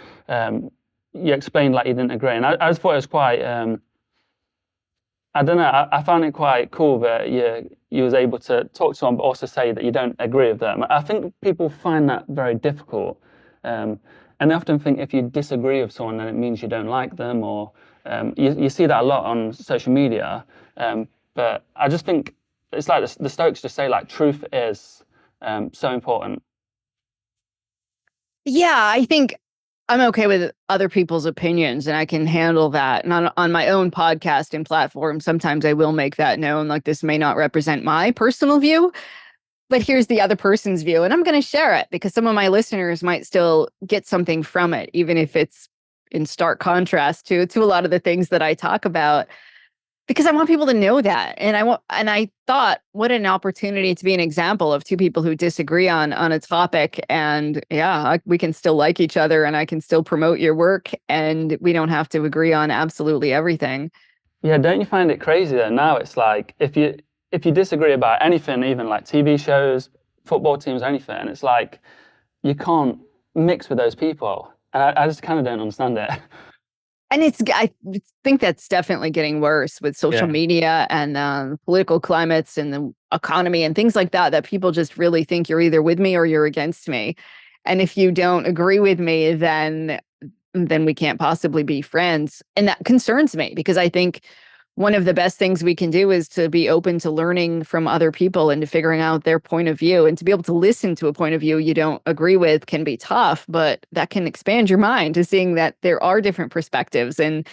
you explained like you didn't agree. And I just thought it was quite, I don't know, I found it quite cool that you was able to talk to someone but also say that you don't agree with them. I think people find that very difficult. And they often think if you disagree with someone, then it means you don't like them, or you see that a lot on social media. But I just think it's like the Stoics just say like truth is so important. Yeah, I think I'm okay with other people's opinions, and I can handle that. And on my own podcast and platform, sometimes I will make that known, like this may not represent my personal view, but here's the other person's view, and I'm going to share it because some of my listeners might still get something from it, even if it's in stark contrast to a lot of the things that I talk about, because I want people to know that. And I thought, what an opportunity to be an example of two people who disagree on a topic, and yeah, we can still like each other, and I can still promote your work, and we don't have to agree on absolutely everything. Yeah, don't you find it crazy though? Now it's like if you disagree about anything, even like TV shows, football teams, anything, it's like you can't mix with those people. And I just kind of don't understand it. And I think that's definitely getting worse with social Yeah. media and political climates and the economy and things like that, that people just really think you're either with me or you're against me. And if you don't agree with me, then we can't possibly be friends. And that concerns me because I think one of the best things we can do is to be open to learning from other people and to figuring out their point of view, and to be able to listen to a point of view you don't agree with can be tough, but that can expand your mind to seeing that there are different perspectives, and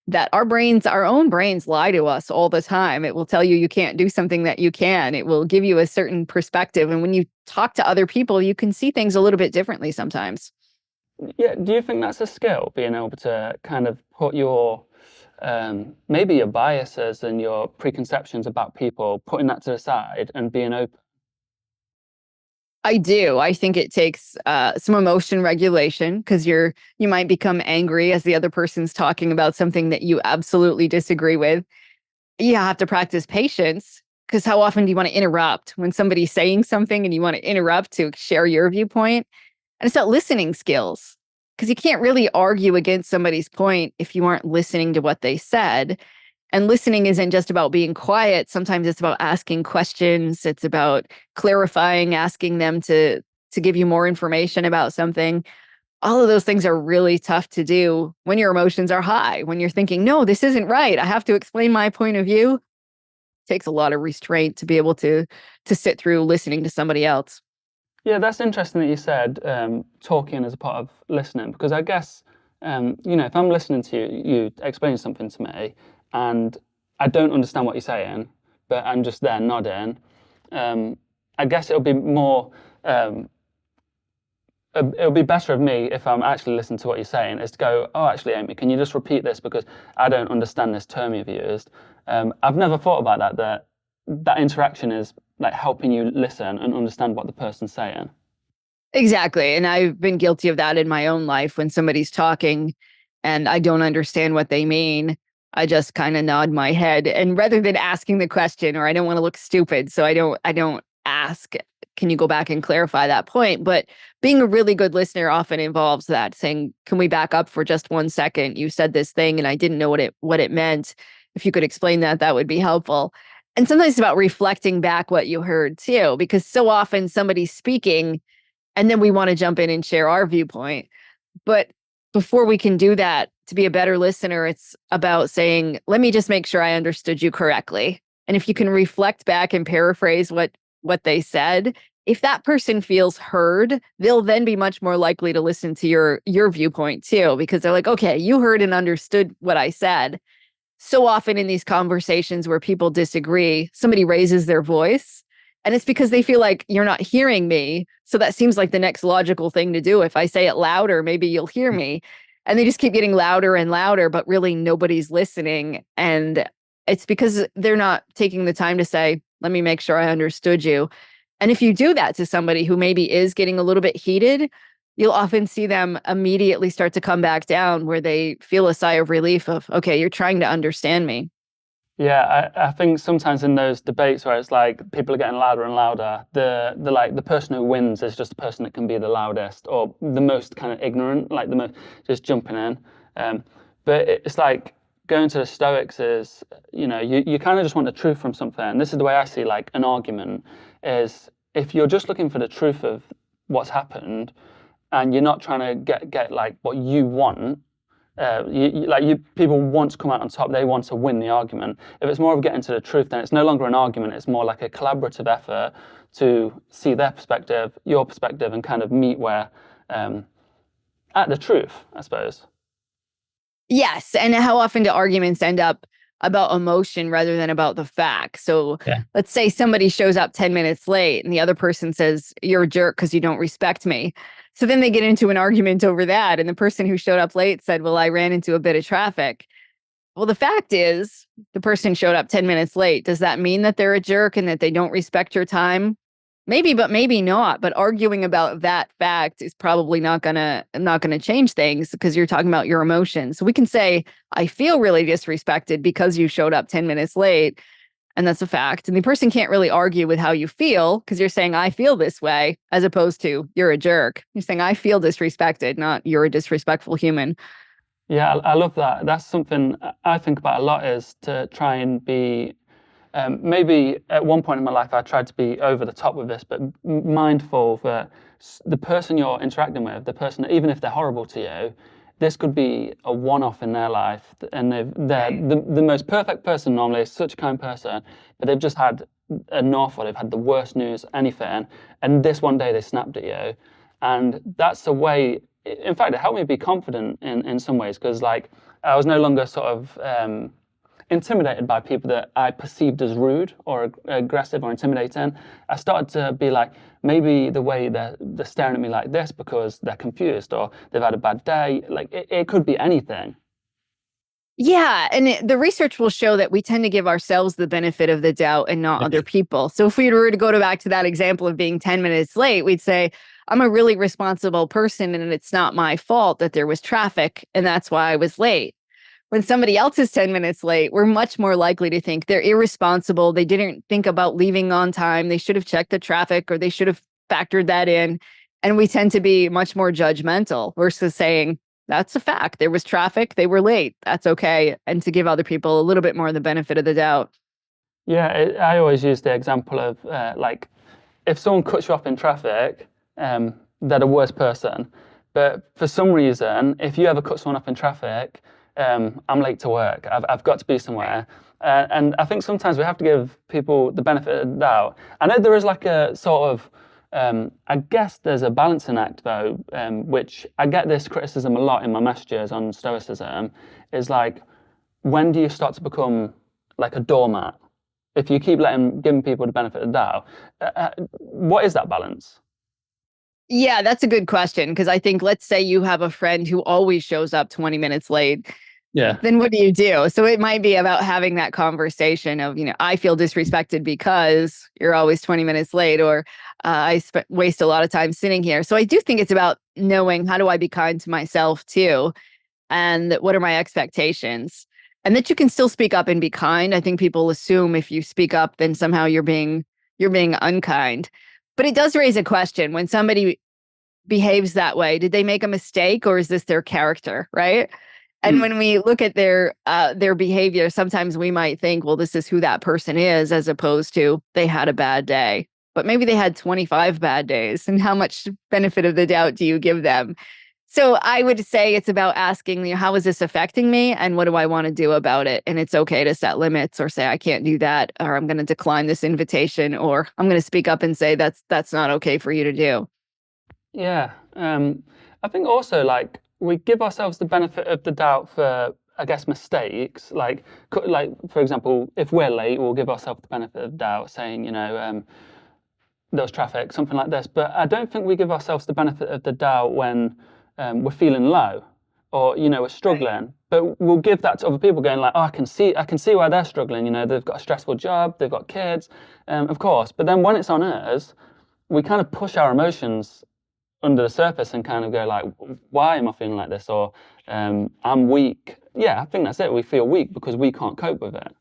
that our own brains lie to us all the time. It will tell you can't do something that you can. It will give you a certain perspective. And when you talk to other people, you can see things a little bit differently sometimes. Yeah. Do you think that's a skill, being able to kind of put your maybe your biases and your preconceptions about people, putting that to the side and being open? I do. I think it takes some emotion regulation, because you might become angry as the other person's talking about something that you absolutely disagree with. You have to practice patience, because how often do you want to interrupt when somebody's saying something and you want to interrupt to share your viewpoint? And it's about listening skills, because you can't really argue against somebody's point if you aren't listening to what they said. And listening isn't just about being quiet. Sometimes it's about asking questions. It's about clarifying, asking them to give you more information about something. All of those things are really tough to do when your emotions are high, when you're thinking, no, this isn't right, I have to explain my point of view. It takes a lot of restraint to be able to sit through listening to somebody else. Yeah, that's interesting that you said talking as a part of listening, because I guess if I'm listening to you explain something to me, and I don't understand what you're saying, but I'm just there nodding, I guess it'll be more. It'll be better of me if I'm actually listening to what you're saying, is to go, oh, actually, Amy, can you just repeat this because I don't understand this term you've used. I've never thought about that interaction is like helping you listen and understand what the person's saying. Exactly. And I've been guilty of that in my own life. When somebody's talking and I don't understand what they mean, I just kind of nod my head. And rather than asking the question, or I don't want to look stupid, so I don't ask, can you go back and clarify that point? But being a really good listener often involves that, saying, can we back up for just 1 second? You said this thing and I didn't know what it meant. If you could explain that, that would be helpful. And sometimes it's about reflecting back what you heard too, because so often somebody's speaking and then we want to jump in and share our viewpoint. But before we can do that, to be a better listener, it's about saying, let me just make sure I understood you correctly. And if you can reflect back and paraphrase what they said, if that person feels heard, they'll then be much more likely to listen to your viewpoint too, because they're like, okay, you heard and understood what I said. So often in these conversations where people disagree, somebody raises their voice, and it's because they feel like you're not hearing me. So that seems like the next logical thing to do. If I say it louder, maybe you'll hear me. And they just keep getting louder and louder, but really nobody's listening. And it's because they're not taking the time to say, let me make sure I understood you. And if you do that to somebody who maybe is getting a little bit heated, you'll often see them immediately start to come back down, where they feel a sigh of relief of, okay, you're trying to understand me. Yeah, I think sometimes in those debates where it's like people are getting louder and louder, the person who wins is just the person that can be the loudest or the most kind of ignorant, like the most just jumping in. But it's like going to the Stoics is, you kind of just want the truth from something. And this is the way I see like an argument is, if you're just looking for the truth of what's happened and you're not trying to get like what you want, people want to come out on top. They want to win the argument. If it's more of getting to the truth, then it's no longer an argument. It's more like a collaborative effort to see their perspective, your perspective, and kind of meet where at the truth, I suppose. Yes. And how often do arguments end up about emotion rather than about the fact? So Yeah. let's say somebody shows up 10 minutes late and the other person says, you're a jerk because you don't respect me. So then they get into an argument over that. And the person who showed up late said, well, I ran into a bit of traffic. Well, the fact is, the person showed up 10 minutes late. Does that mean that they're a jerk and that they don't respect your time? Maybe, but maybe not. But arguing about that fact is probably not gonna change things because you're talking about your emotions. So we can say, I feel really disrespected because you showed up 10 minutes late, and that's a fact. And the person can't really argue with how you feel because you're saying, I feel this way, as opposed to you're a jerk. You're saying, I feel disrespected, not you're a disrespectful human. Yeah, I love that. That's something I think about a lot, is to try and be, maybe at one point in my life I tried to be over the top with this, but mindful that the person you're interacting with, the person, that even if they're horrible to you, this could be a one-off in their life, and they're the most perfect person normally, such a kind person, but they've just had an awful, they've had the worst news, anything, and this one day they snapped at you. And that's a way, in fact, it helped me be confident in some ways, because like I was no longer sort of intimidated by people that I perceived as rude or aggressive or intimidating. I started to be like, maybe the way they're staring at me like this because they're confused or they've had a bad day. Like it could be anything. Yeah, and the research will show that we tend to give ourselves the benefit of the doubt and not other people. So if we were to go back to that example of being 10 minutes late, we'd say, I'm a really responsible person and it's not my fault that there was traffic and that's why I was late. When somebody else is 10 minutes late, we're much more likely to think they're irresponsible. They didn't think about leaving on time. They should have checked the traffic or they should have factored that in. And we tend to be much more judgmental versus saying, that's a fact. There was traffic. They were late. That's okay. And to give other people a little bit more of the benefit of the doubt. Yeah, I always use the example of like, if someone cuts you off in traffic, they're the worst person. But for some reason, if you ever cut someone off in traffic, I'm late to work. I've got to be somewhere. And I think sometimes we have to give people the benefit of the doubt. I know there is like a sort of, I guess there's a balancing act though, which I get this criticism a lot in my messages on Stoicism, is like, when do you start to become like a doormat? If you keep giving people the benefit of the doubt, what is that balance? Yeah, that's a good question. Because I think, let's say you have a friend who always shows up 20 minutes late. Yeah. Then what do you do? So it might be about having that conversation of, I feel disrespected because you're always 20 minutes late, or waste a lot of time sitting here. So I do think it's about knowing, how do I be kind to myself too? And what are my expectations? And that you can still speak up and be kind. I think people assume if you speak up, then somehow you're being unkind. But it does raise a question when somebody behaves that way. Did they make a mistake or is this their character, right? And when we look at their behavior, sometimes we might think, well, this is who that person is, as opposed to they had a bad day. But maybe they had 25 bad days. And how much benefit of the doubt do you give them? So I would say it's about asking, how is this affecting me? And what do I want to do about it? And it's okay to set limits or say, I can't do that, or I'm going to decline this invitation, or I'm going to speak up and say that's not okay for you to do. Yeah. I think also like we give ourselves the benefit of the doubt for, I guess, mistakes. Like for example, if we're late, we'll give ourselves the benefit of the doubt, saying, there was traffic, something like this. But I don't think we give ourselves the benefit of the doubt when we're feeling low, or we're struggling. Right. But we'll give that to other people, going like, oh, I can see why they're struggling. They've got a stressful job, they've got kids, of course. But then when it's on us, we kind of push our emotions under the surface and kind of go like, why am I feeling like this? Or I'm weak. Yeah, I think that's it. We feel weak because we can't cope with it.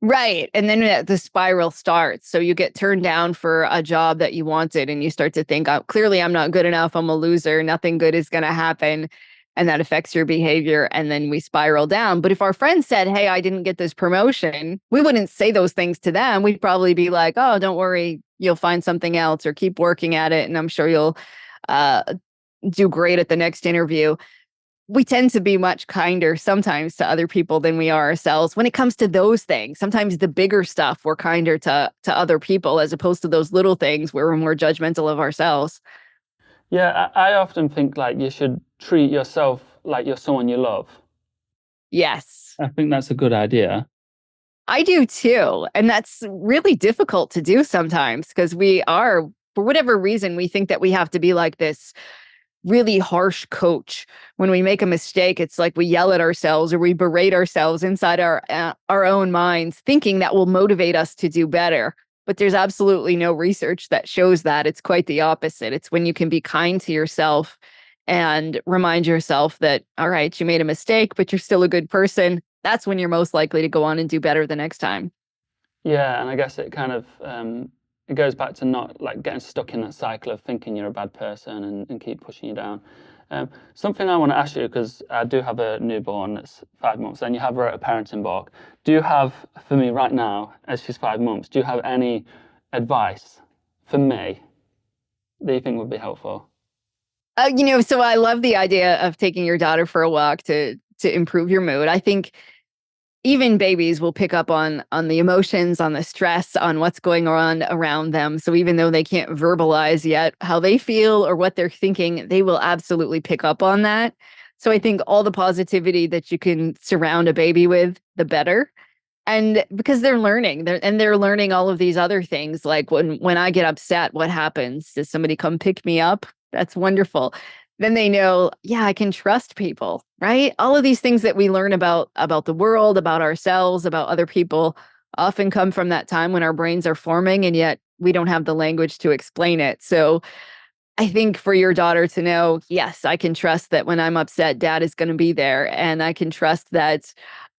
Right. And then the spiral starts. So you get turned down for a job that you wanted and you start to think, oh, clearly I'm not good enough. I'm a loser. Nothing good is going to happen. And that affects your behavior. And then we spiral down. But if our friend said, hey, I didn't get this promotion, we wouldn't say those things to them. We'd probably be like, oh, don't worry, you'll find something else, or keep working at it. And I'm sure you'll do great at the next interview. We tend to be much kinder sometimes to other people than we are ourselves when it comes to those things. Sometimes the bigger stuff, we're kinder to other people, as opposed to those little things where we're more judgmental of ourselves. Yeah, I often think like you should treat yourself like you're someone you love. Yes, I think that's a good idea. I do too. And that's really difficult to do sometimes because we are, for whatever reason, we think that we have to be like this really harsh coach. When we make a mistake, it's like we yell at ourselves or we berate ourselves inside our own minds, thinking that will motivate us to do better. But there's absolutely no research that shows that. It's quite the opposite. It's when you can be kind to yourself and remind yourself that, all right, you made a mistake, but you're still a good person. That's when you're most likely to go on and do better the next time. Yeah, and I guess it kind of it goes back to not like getting stuck in that cycle of thinking you're a bad person and keep pushing you down. Something I want to ask you, because I do have a newborn that's 5 months, and you have wrote a parenting book. Do you have, for me right now, as she's 5 months, do you have any advice for me that you think would be helpful? So I love the idea of taking your daughter for a walk to improve your mood. I think even babies will pick up on the emotions, on the stress, on what's going on around them. So even though they can't verbalize yet how they feel or what they're thinking, they will absolutely pick up on that. So I think all the positivity that you can surround a baby with, the better. And because they're learning all of these other things, like when I get upset, what happens? Does somebody come pick me up? That's wonderful. Then they know, yeah, I can trust people, right? All of these things that we learn about the world, about ourselves, about other people often come from that time when our brains are forming, and yet we don't have the language to explain it. So I think for your daughter to know, yes, I can trust that when I'm upset, dad is going to be there. And I can trust that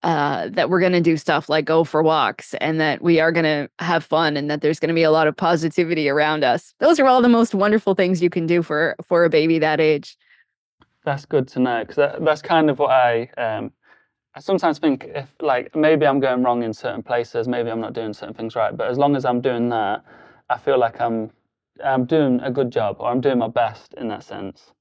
we're going to do stuff like go for walks and that we are going to have fun and that there's going to be a lot of positivity around us. Those are all the most wonderful things you can do for a baby that age. That's good to know, because that's kind of what I sometimes think, if like maybe I'm going wrong in certain places, maybe I'm not doing certain things right, but as long as I'm doing that, I feel like I'm doing a good job, or I'm doing my best in that sense.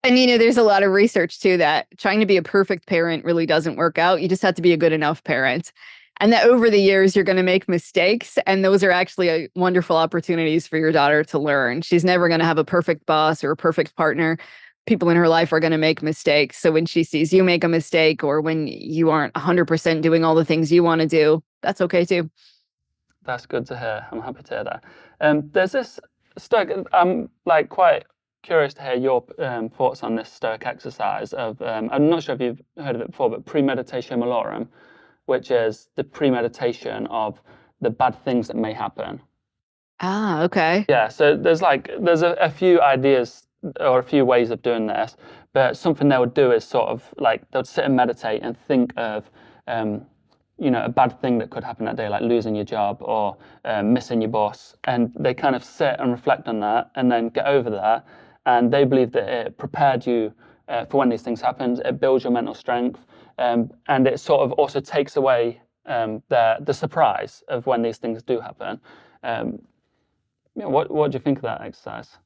And there's a lot of research too that trying to be a perfect parent really doesn't work out. You just have to be a good enough parent. And that over the years, you're going to make mistakes. And those are actually wonderful opportunities for your daughter to learn. She's never going to have a perfect boss or a perfect partner. People in her life are going to make mistakes. So when she sees you make a mistake or when you aren't 100% doing all the things you want to do, that's okay too. That's good to hear. I'm happy to hear that. There's this Stoic. I'm like quite curious to hear your thoughts on this Stoic exercise of. I'm not sure if you've heard of it before, but premeditatio malorum, which is the premeditation of the bad things that may happen. Ah, okay. Yeah, so there's a few ideas or a few ways of doing this, but something they would do is sort of like they'd sit and meditate and think of a bad thing that could happen that day, like losing your job or missing your boss, and they kind of sit and reflect on that and then get over that. And they believe that it prepared you for when these things happen. It builds your mental strength, and it sort of also takes away the surprise of when these things do happen. Um, what do you think of that exercise?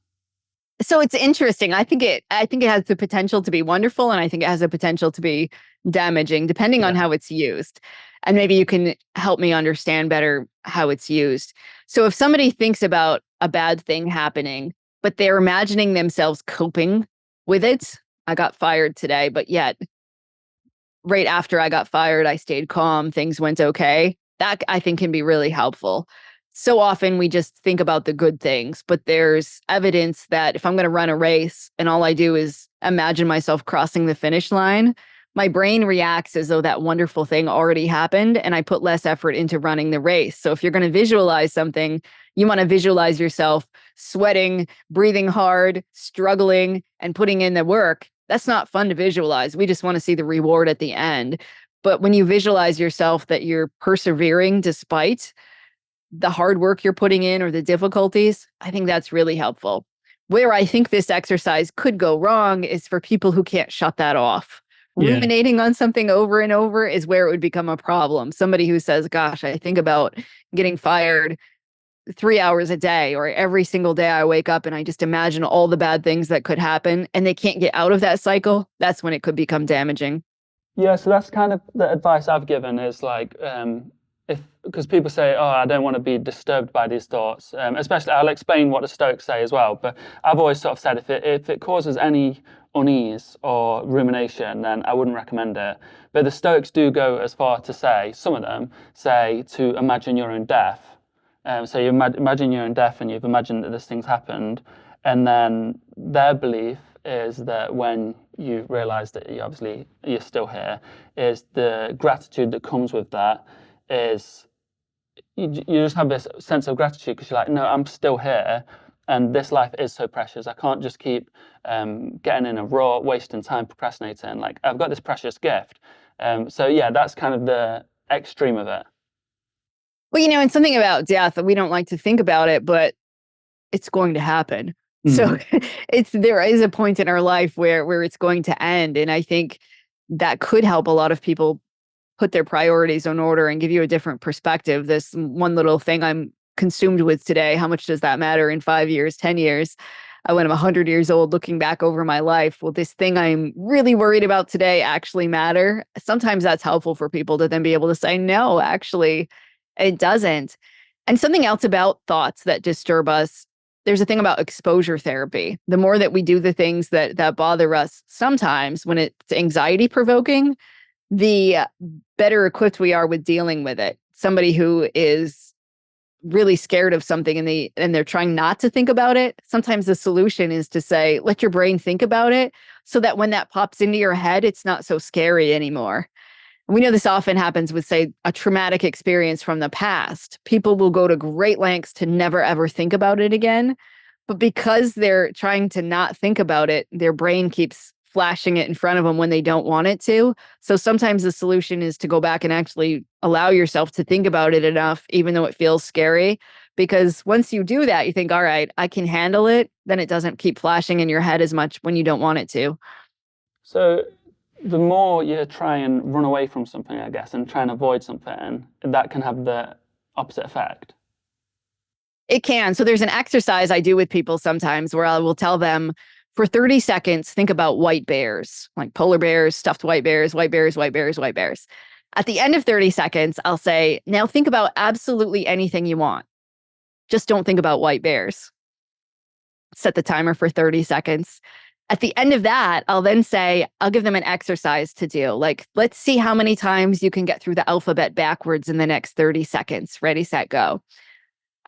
So it's interesting. I think it has the potential to be wonderful and I think it has the potential to be damaging depending on Yeah, how it's used. And maybe you can help me understand better how it's used. So if somebody thinks about a bad thing happening, but they're imagining themselves coping with it, I got fired today, but yet right after I got fired, I stayed calm, things went okay. That I think can be really helpful. So often we just think about the good things, but there's evidence that if I'm going to run a race and all I do is imagine myself crossing the finish line, my brain reacts as though that wonderful thing already happened and I put less effort into running the race. So if you're going to visualize something, you want to visualize yourself sweating, breathing hard, struggling, and putting in the work. That's not fun to visualize. We just want to see the reward at the end. But when you visualize yourself that you're persevering despite the hard work you're putting in or the difficulties, I think that's really helpful. Where I think this exercise could go wrong is for people who can't shut that off. yeah, Ruminating on something over and over is where it would become a problem. Somebody who says, gosh, I think about getting fired 3 hours a day, or every single day I wake up and I just imagine all the bad things that could happen and they can't get out of that cycle, that's when it could become damaging. yeah. So that's kind of the advice I've given is like because people say, oh, I don't want to be disturbed by these thoughts, especially I'll explain what the Stoics say as well, but I've always sort of said if it causes any unease or rumination, then I wouldn't recommend it. But the Stoics do go as far to say, some of them say, to imagine your own death. So you imagine your own death and you've imagined that this thing's happened, and then their belief is that when you realize that you're still here, is the gratitude that comes with that is you just have this sense of gratitude because you're like, no, I'm still here, and this life is so precious. I can't just keep getting in a rut, wasting time, procrastinating. Like, I've got this precious gift. So yeah, that's kind of the extreme of it. Well, and something about death, we don't like to think about it, but it's going to happen. So there is a point in our life where it's going to end. And I think that could help a lot of people put their priorities in order and give you a different perspective. This one little thing I'm consumed with today, how much does that matter in 5 years, 10 years? When I'm 100 years old, looking back over my life, will this thing I'm really worried about today actually matter? Sometimes that's helpful for people to then be able to say, no, actually, it doesn't. And something else about thoughts that disturb us, there's a thing about exposure therapy. The more that we do the things that bother us, sometimes when it's anxiety provoking, the better equipped we are with dealing with it. Somebody who is really scared of something and they're trying not to think about it, sometimes the solution is to say, let your brain think about it so that when that pops into your head, it's not so scary anymore. We know this often happens with, say, a traumatic experience from the past. People will go to great lengths to never, ever think about it again. But because they're trying to not think about it, their brain keeps flashing it in front of them when they don't want it to. So sometimes the solution is to go back and actually allow yourself to think about it enough, even though it feels scary. Because once you do that, you think, all right, I can handle it. Then it doesn't keep flashing in your head as much when you don't want it to. So the more you try and run away from something, I guess, and try and avoid something, that can have the opposite effect. It can. So there's an exercise I do with people sometimes where I will tell them for 30 seconds, think about white bears, like polar bears, stuffed white bears, white bears, white bears, white bears. At the end of 30 seconds, I'll say, now think about absolutely anything you want. Just don't think about white bears. Set the timer for 30 seconds. At the end of that, I'll then say, I'll give them an exercise to do. Like, let's see how many times you can get through the alphabet backwards in the next 30 seconds. Ready, set, go.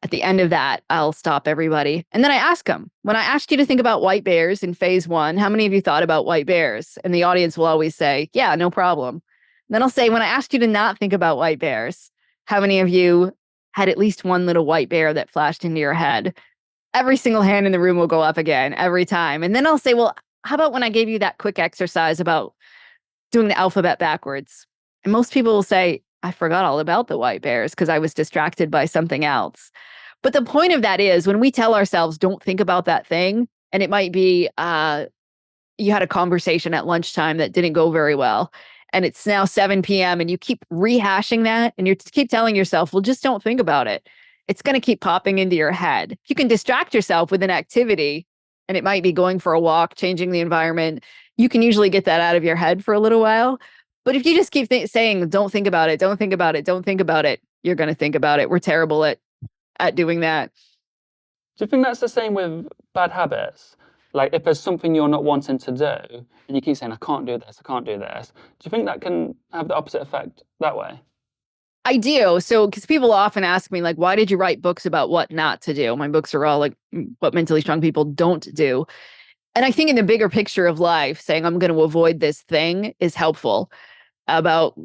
At the end of that, I'll stop everybody. And then I ask them, when I asked you to think about white bears in phase 1, how many of you thought about white bears? And the audience will always say, yeah, no problem. And then I'll say, when I asked you to not think about white bears, how many of you had at least one little white bear that flashed into your head? Every single hand in the room will go up again every time. And then I'll say, well, how about when I gave you that quick exercise about doing the alphabet backwards? And most people will say, I forgot all about the white bears because I was distracted by something else. But the point of that is when we tell ourselves, don't think about that thing, and it might be you had a conversation at lunchtime that didn't go very well, and it's now 7 p.m. and you keep rehashing that and you keep telling yourself, well, just don't think about it. It's going to keep popping into your head. You can distract yourself with an activity, and it might be going for a walk, changing the environment. You can usually get that out of your head for a little while. But if you just keep saying, don't think about it, don't think about it, don't think about it, you're going to think about it. We're terrible at doing that. Do you think that's the same with bad habits? Like if there's something you're not wanting to do and you keep saying, I can't do this, I can't do this. Do you think that can have the opposite effect that way? I do. So, because people often ask me, like, why did you write books about what not to do? My books are all like what mentally strong people don't do. And I think in the bigger picture of life, saying I'm going to avoid this thing is helpful. About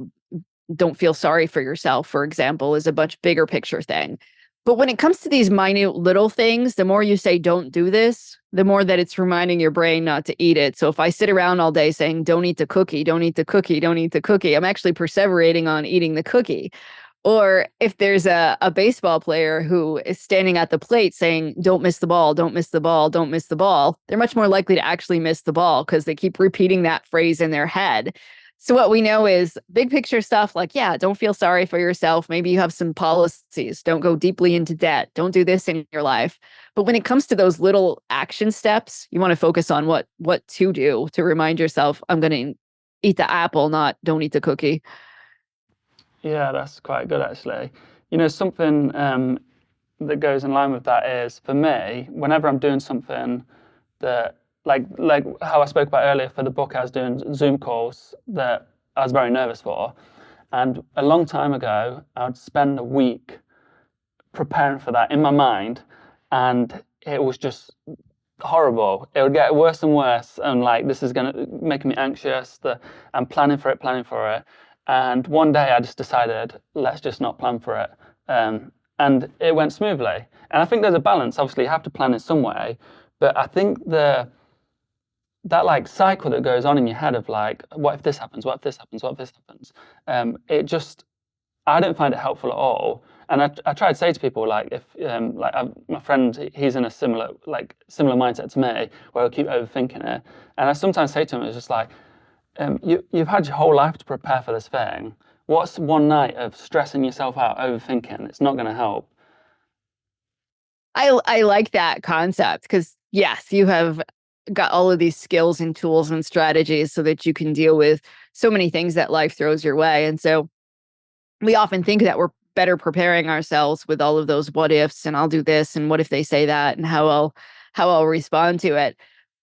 don't feel sorry for yourself, for example, is a much bigger picture thing. But when it comes to these minute little things, the more you say, don't do this, the more that it's reminding your brain not to eat it. So if I sit around all day saying, don't eat the cookie, don't eat the cookie, don't eat the cookie, I'm actually perseverating on eating the cookie. Or if there's a baseball player who is standing at the plate saying, don't miss the ball, don't miss the ball, don't miss the ball, they're much more likely to actually miss the ball because they keep repeating that phrase in their head. So what we know is big picture stuff like, yeah, don't feel sorry for yourself. Maybe you have some policies. Don't go deeply into debt. Don't do this in your life. But when it comes to those little action steps, you want to focus on what to do to remind yourself, I'm going to eat the apple, not don't eat the cookie. Yeah, that's quite good actually. Something that goes in line with that is, for me, whenever I'm doing something that, like how I spoke about earlier for the book, I was doing Zoom calls that I was very nervous for. And a long time ago, I would spend a week preparing for that in my mind, and it was just horrible. It would get worse and worse, and like, this is going to make me anxious. I'm planning for it. And one day I just decided, let's just not plan for it. And it went smoothly. And I think there's a balance. Obviously, you have to plan in some way, but I think that like cycle that goes on in your head of like, what if this happens? What if this happens? What if this happens? It just, I don't find it helpful at all. And I try to say to people, like, if my friend, he's in a similar mindset to me, where he'll keep overthinking it. And I sometimes say to him, it's just like, you've had your whole life to prepare for this thing. What's one night of stressing yourself out, overthinking? It's not going to help. I like that concept because, yes, you have got all of these skills and tools and strategies so that you can deal with so many things that life throws your way. And so we often think that we're better preparing ourselves with all of those what ifs, and I'll do this, and what if they say that, and how I'll respond to it.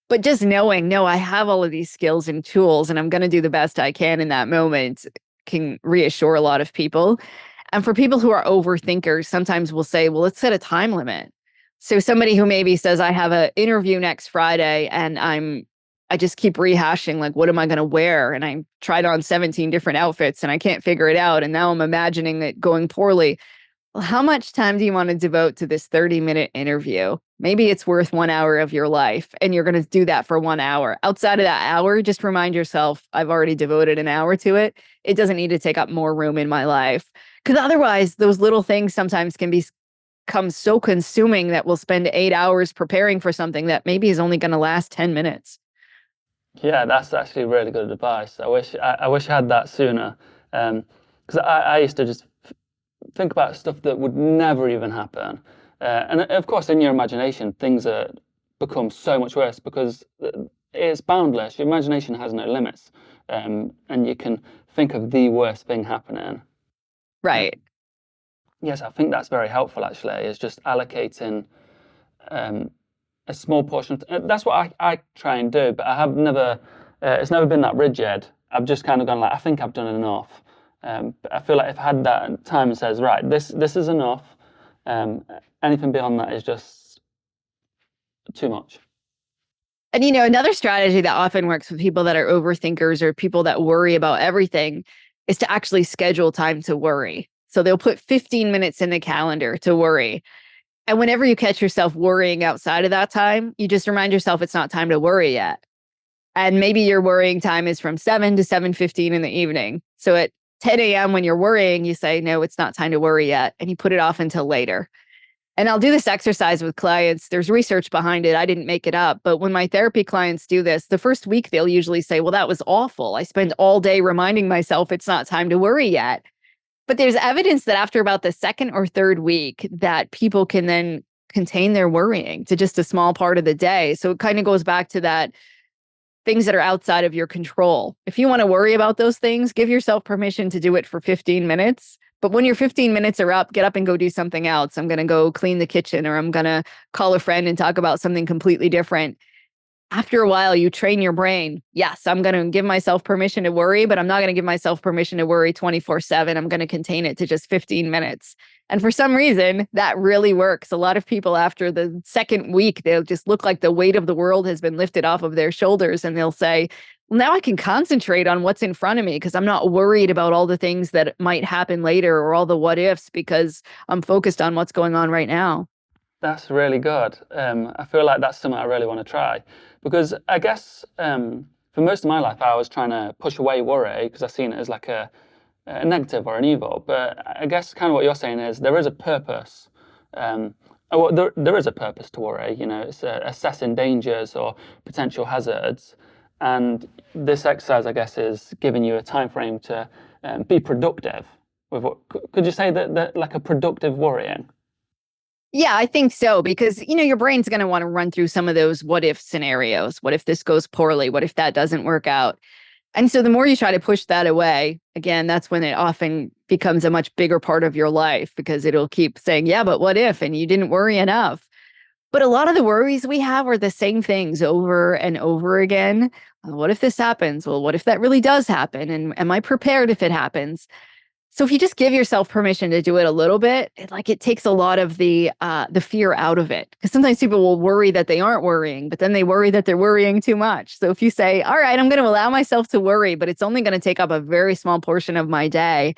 But just knowing, no, I have all of these skills and tools, and I'm going to do the best I can in that moment can reassure a lot of people. And for people who are overthinkers, sometimes we'll say, well, let's set a time limit. So somebody who maybe says, I have an interview next Friday, and I just keep rehashing, like, what am I going to wear? And I tried on 17 different outfits and I can't figure it out. And now I'm imagining it going poorly. Well, how much time do you want to devote to this 30-minute interview? Maybe it's worth 1 hour of your life, and you're going to do that for 1 hour. Outside of that hour, just remind yourself, I've already devoted an hour to it. It doesn't need to take up more room in my life. Because otherwise, those little things sometimes can become so consuming that we'll spend 8 hours preparing for something that maybe is only going to last 10 minutes. Yeah, that's actually really good advice. I wish I had that sooner. Because I used to just think about stuff that would never even happen. And of course, in your imagination, things become so much worse because it's boundless. Your imagination has no limits. And you can think of the worst thing happening. Right. Yes, I think that's very helpful, actually, is just allocating a small portion. That's what I try and do, but I have never, it's never been that rigid. I've just kind of gone like, I think I've done enough. But I feel like if I had that time and says, right, this is enough, anything beyond that is just too much. And, another strategy that often works with people that are overthinkers or people that worry about everything is to actually schedule time to worry. So they'll put 15 minutes in the calendar to worry. And whenever you catch yourself worrying outside of that time, you just remind yourself it's not time to worry yet. And maybe your worrying time is from 7 to 7:15 in the evening. So at 10 a.m. when you're worrying, you say, no, it's not time to worry yet. And you put it off until later. And I'll do this exercise with clients. There's research behind it. I didn't make it up. But when my therapy clients do this, the first week, they'll usually say, well, that was awful. I spend all day reminding myself it's not time to worry yet. But there's evidence that after about the second or third week that people can then contain their worrying to just a small part of the day. So it kind of goes back to that things that are outside of your control. If you want to worry about those things, give yourself permission to do it for 15 minutes. But when your 15 minutes are up, get up and go do something else. I'm going to go clean the kitchen, or I'm going to call a friend and talk about something completely different. After a while, you train your brain. Yes, I'm going to give myself permission to worry, but I'm not going to give myself permission to worry 24/7. I'm going to contain it to just 15 minutes. And for some reason, that really works. A lot of people after the second week, they'll just look like the weight of the world has been lifted off of their shoulders. And they'll say, well, now I can concentrate on what's in front of me because I'm not worried about all the things that might happen later or all the what ifs because I'm focused on what's going on right now. That's really good. I feel like that's something I really want to try, because I guess for most of my life I was trying to push away worry because I've seen it as like a negative or an evil. But I guess kind of what you're saying is there is a purpose. There is a purpose to worry. It's assessing dangers or potential hazards. And this exercise, I guess, is giving you a time frame to be productive. Could you say that like a productive worrying? Yeah, I think so, because, your brain's going to want to run through some of those what if scenarios. What if this goes poorly? What if that doesn't work out? And so the more you try to push that away, again, that's when it often becomes a much bigger part of your life because it'll keep saying, yeah, but what if? And you didn't worry enough. But a lot of the worries we have are the same things over and over again. What if this happens? Well, what if that really does happen? And am I prepared if it happens? So if you just give yourself permission to do it a little bit, it takes a lot of the fear out of it. Because sometimes people will worry that they aren't worrying, but then they worry that they're worrying too much. So if you say, all right, I'm going to allow myself to worry, but it's only going to take up a very small portion of my day,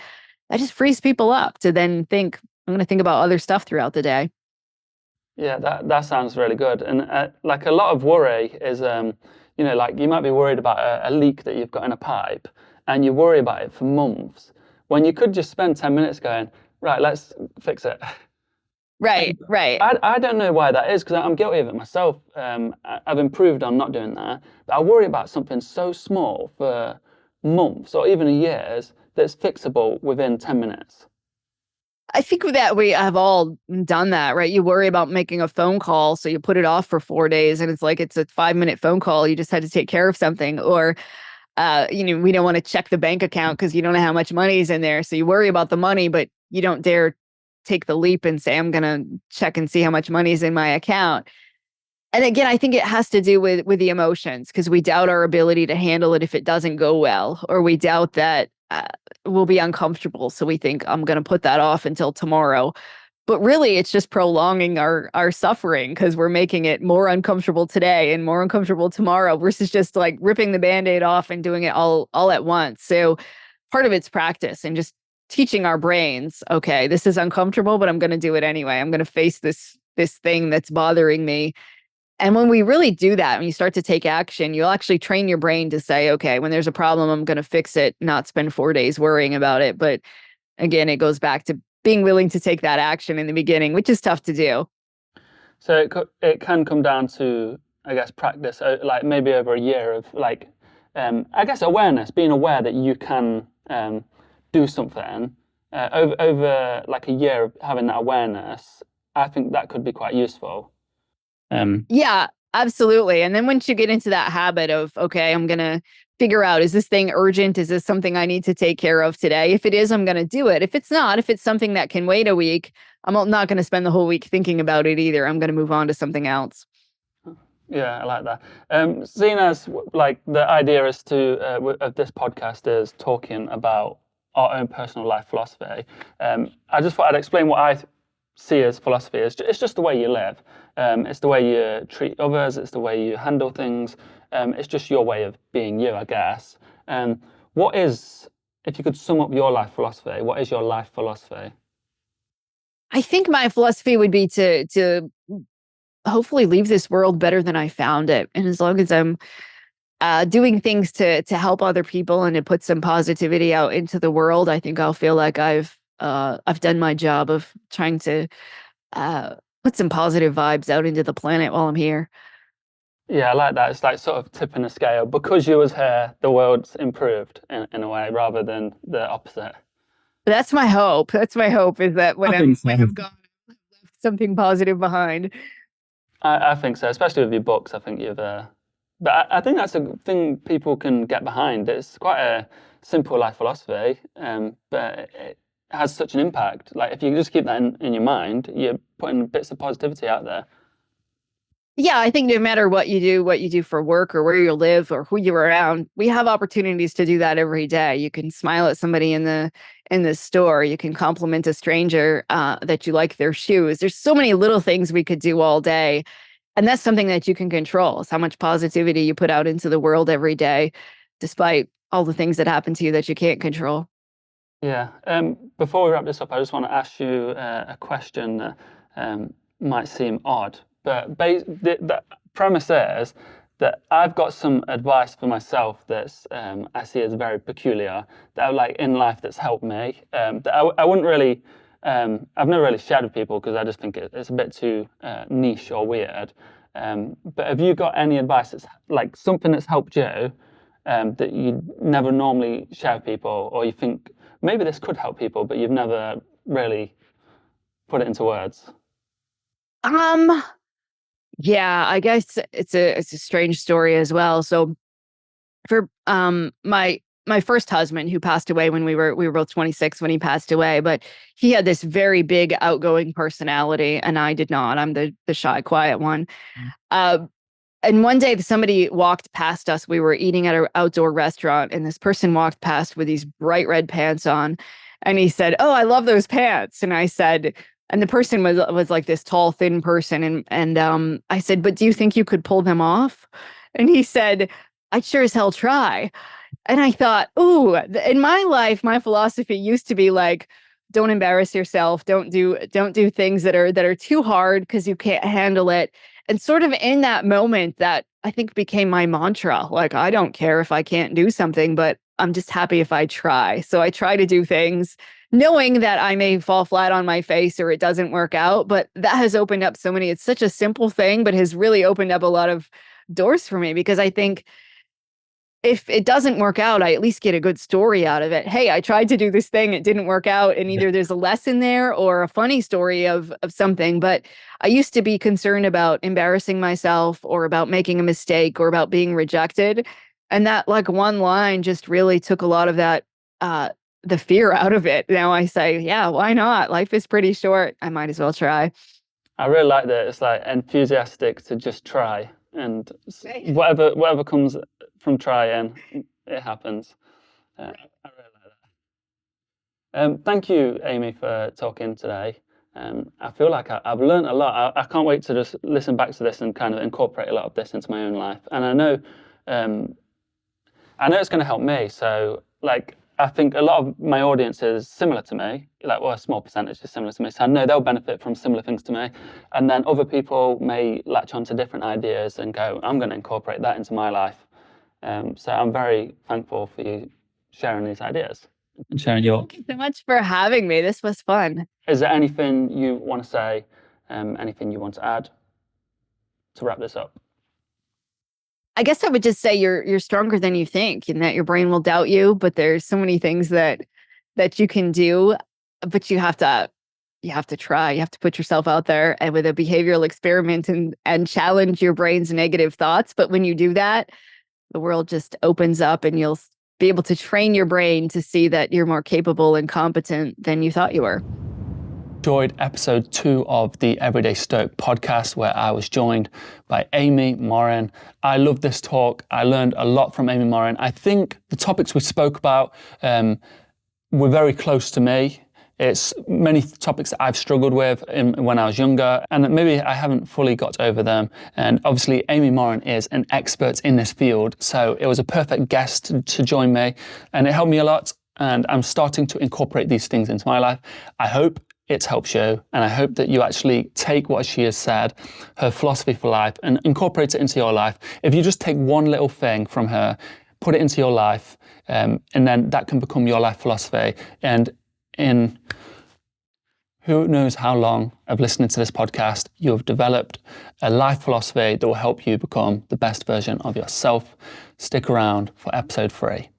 that just frees people up to then think, I'm going to think about other stuff throughout the day. Yeah, that sounds really good. And like a lot of worry is, like you might be worried about a leak that you've got in a pipe, and you worry about it for months, when you could just spend 10 minutes going, right, let's fix it. Right, right. I don't know why that is, because I'm guilty of it myself. I've improved on not doing that. But I worry about something so small for months or even years that's fixable within 10 minutes. I think that we have all done that, right? You worry about making a phone call, so you put it off for 4 days, and it's like it's a 5-minute phone call. You just had to take care of something, or we don't want to check the bank account because you don't know how much money is in there. So you worry about the money, but you don't dare take the leap and say, I'm going to check and see how much money is in my account. And again, I think it has to do with the emotions, because we doubt our ability to handle it if it doesn't go well, or we doubt that we'll be uncomfortable. So we think, I'm going to put that off until tomorrow. But really, it's just prolonging our suffering, because we're making it more uncomfortable today and more uncomfortable tomorrow versus just like ripping the Band-Aid off and doing it all at once. So part of it's practice and just teaching our brains, okay, this is uncomfortable, but I'm going to do it anyway. I'm going to face this thing that's bothering me. And when we really do that, when you start to take action, you'll actually train your brain to say, okay, when there's a problem, I'm going to fix it, not spend 4 days worrying about it. But again, it goes back to being willing to take that action in the beginning, which is tough to do. So it can come down to, I guess, practice, like maybe over a year of like, I guess, awareness, being aware that you can do something. Over like a year of having that awareness, I think that could be quite useful. Yeah, absolutely. And then once you get into that habit of, okay, I'm going to figure out, is this thing urgent? Is this something I need to take care of today? If it is, I'm going to do it. If it's not, if it's something that can wait a week, I'm not going to spend the whole week thinking about it either. I'm going to move on to something else. Yeah, I like that. Seeing as like the idea is of this podcast is talking about our own personal life philosophy. I just thought I'd explain what I see as philosophy. It's just the way you live. It's the way you treat others. It's the way you handle things. It's just your way of being you, I guess. What is, if you could sum up your life philosophy, what is your life philosophy? I think my philosophy would be to hopefully leave this world better than I found it. And as long as I'm doing things to help other people and to put some positivity out into the world, I think I'll feel like I've done my job of trying to put some positive vibes out into the planet while I'm here. Yeah, I like that. It's like sort of tipping the scale. Because you was here, the world's improved in a way, rather than the opposite. That's my hope. That's my hope, is that when think so. I'm gone, I've left something positive behind. I think so, especially with your books. I think you've, but I think that's a thing people can get behind. It's quite a simple life philosophy, but it has such an impact. Like if you just keep that in your mind, you're putting bits of positivity out there. Yeah, I think no matter what you do for work or where you live or who you're around, we have opportunities to do that every day. You can smile at somebody in the store. You can compliment a stranger that you like their shoes. There's so many little things we could do all day. And that's something that you can control, is how much positivity you put out into the world every day, despite all the things that happen to you that you can't control. Yeah. Before we wrap this up, I just want to ask you a question that might seem odd, but the premise is that I've got some advice for myself that's I see as very peculiar, that I like in life that's helped me. That I wouldn't really, I've never really shared with people because I just think it's a bit too niche or weird. But have you got any advice that's like something that's helped you that you never normally share with people, or you think maybe this could help people, but you've never really put it into words? Yeah, I guess it's a strange story as well. So for my my first husband, who passed away when we were both 26 when he passed away, but he had this very big outgoing personality, and I did not. I'm the shy, quiet one. And one day somebody walked past us. We were eating at an outdoor restaurant, and this person walked past with these bright red pants on. And he said, "Oh, I love those pants." And I said, and the person was like this tall, thin person. And I said, "But do you think you could pull them off?" And he said, "I'd sure as hell try." And I thought, ooh, in my life, my philosophy used to be like, don't embarrass yourself. Don't do things that are too hard because you can't handle it. And sort of in that moment, that I think became my mantra. Like, I don't care if I can't do something, but I'm just happy if I try. So I try to do things knowing that I may fall flat on my face or it doesn't work out. But that has opened up so many. It's such a simple thing, but has really opened up a lot of doors for me, because I think if it doesn't work out, I at least get a good story out of it. Hey, I tried to do this thing, it didn't work out. And either there's a lesson there or a funny story of something. But I used to be concerned about embarrassing myself or about making a mistake or about being rejected. And that like one line just really took a lot of that, the fear out of it. Now I say, yeah, why not? Life is pretty short. I might as well try. I really like that. It's like enthusiastic to just try, and whatever comes from trying, it happens. I really like that. Thank you, Amy, for talking today. I feel like I've learned a lot. I can't wait to just listen back to this and kind of incorporate a lot of this into my own life. And I know it's going to help me. So, like, I think a lot of my audience is similar to me, like, well, a small percentage is similar to me. So I know they'll benefit from similar things to me. And then other people may latch onto different ideas and go, I'm going to incorporate that into my life. So I'm very thankful for you sharing these ideas and sharing your... Thank you so much for having me. This was fun. Is there anything you want to say, anything you want to add to wrap this up? I guess I would just say you're stronger than you think, and that your brain will doubt you, but there's so many things that you can do, but you have to try. You have to put yourself out there and with a behavioral experiment and challenge your brain's negative thoughts. But when you do that, the world just opens up, and you'll be able to train your brain to see that you're more capable and competent than you thought you were. Enjoyed episode 2 of the Everyday Stoic podcast, where I was joined by Amy Morin. I love this talk. I learned a lot from Amy Morin. I think the topics we spoke about were very close to me. It's many topics that I've struggled with when I was younger, and maybe I haven't fully got over them. And obviously, Amy Morin is an expert in this field, so it was a perfect guest to join me, and it helped me a lot. And I'm starting to incorporate these things into my life. I hope it helps you, and I hope that you actually take what she has said, her philosophy for life, and incorporate it into your life. If you just take one little thing from her, put it into your life, and then that can become your life philosophy. And in who knows how long of listening to this podcast, you have developed a life philosophy that will help you become the best version of yourself. Stick around for episode 3.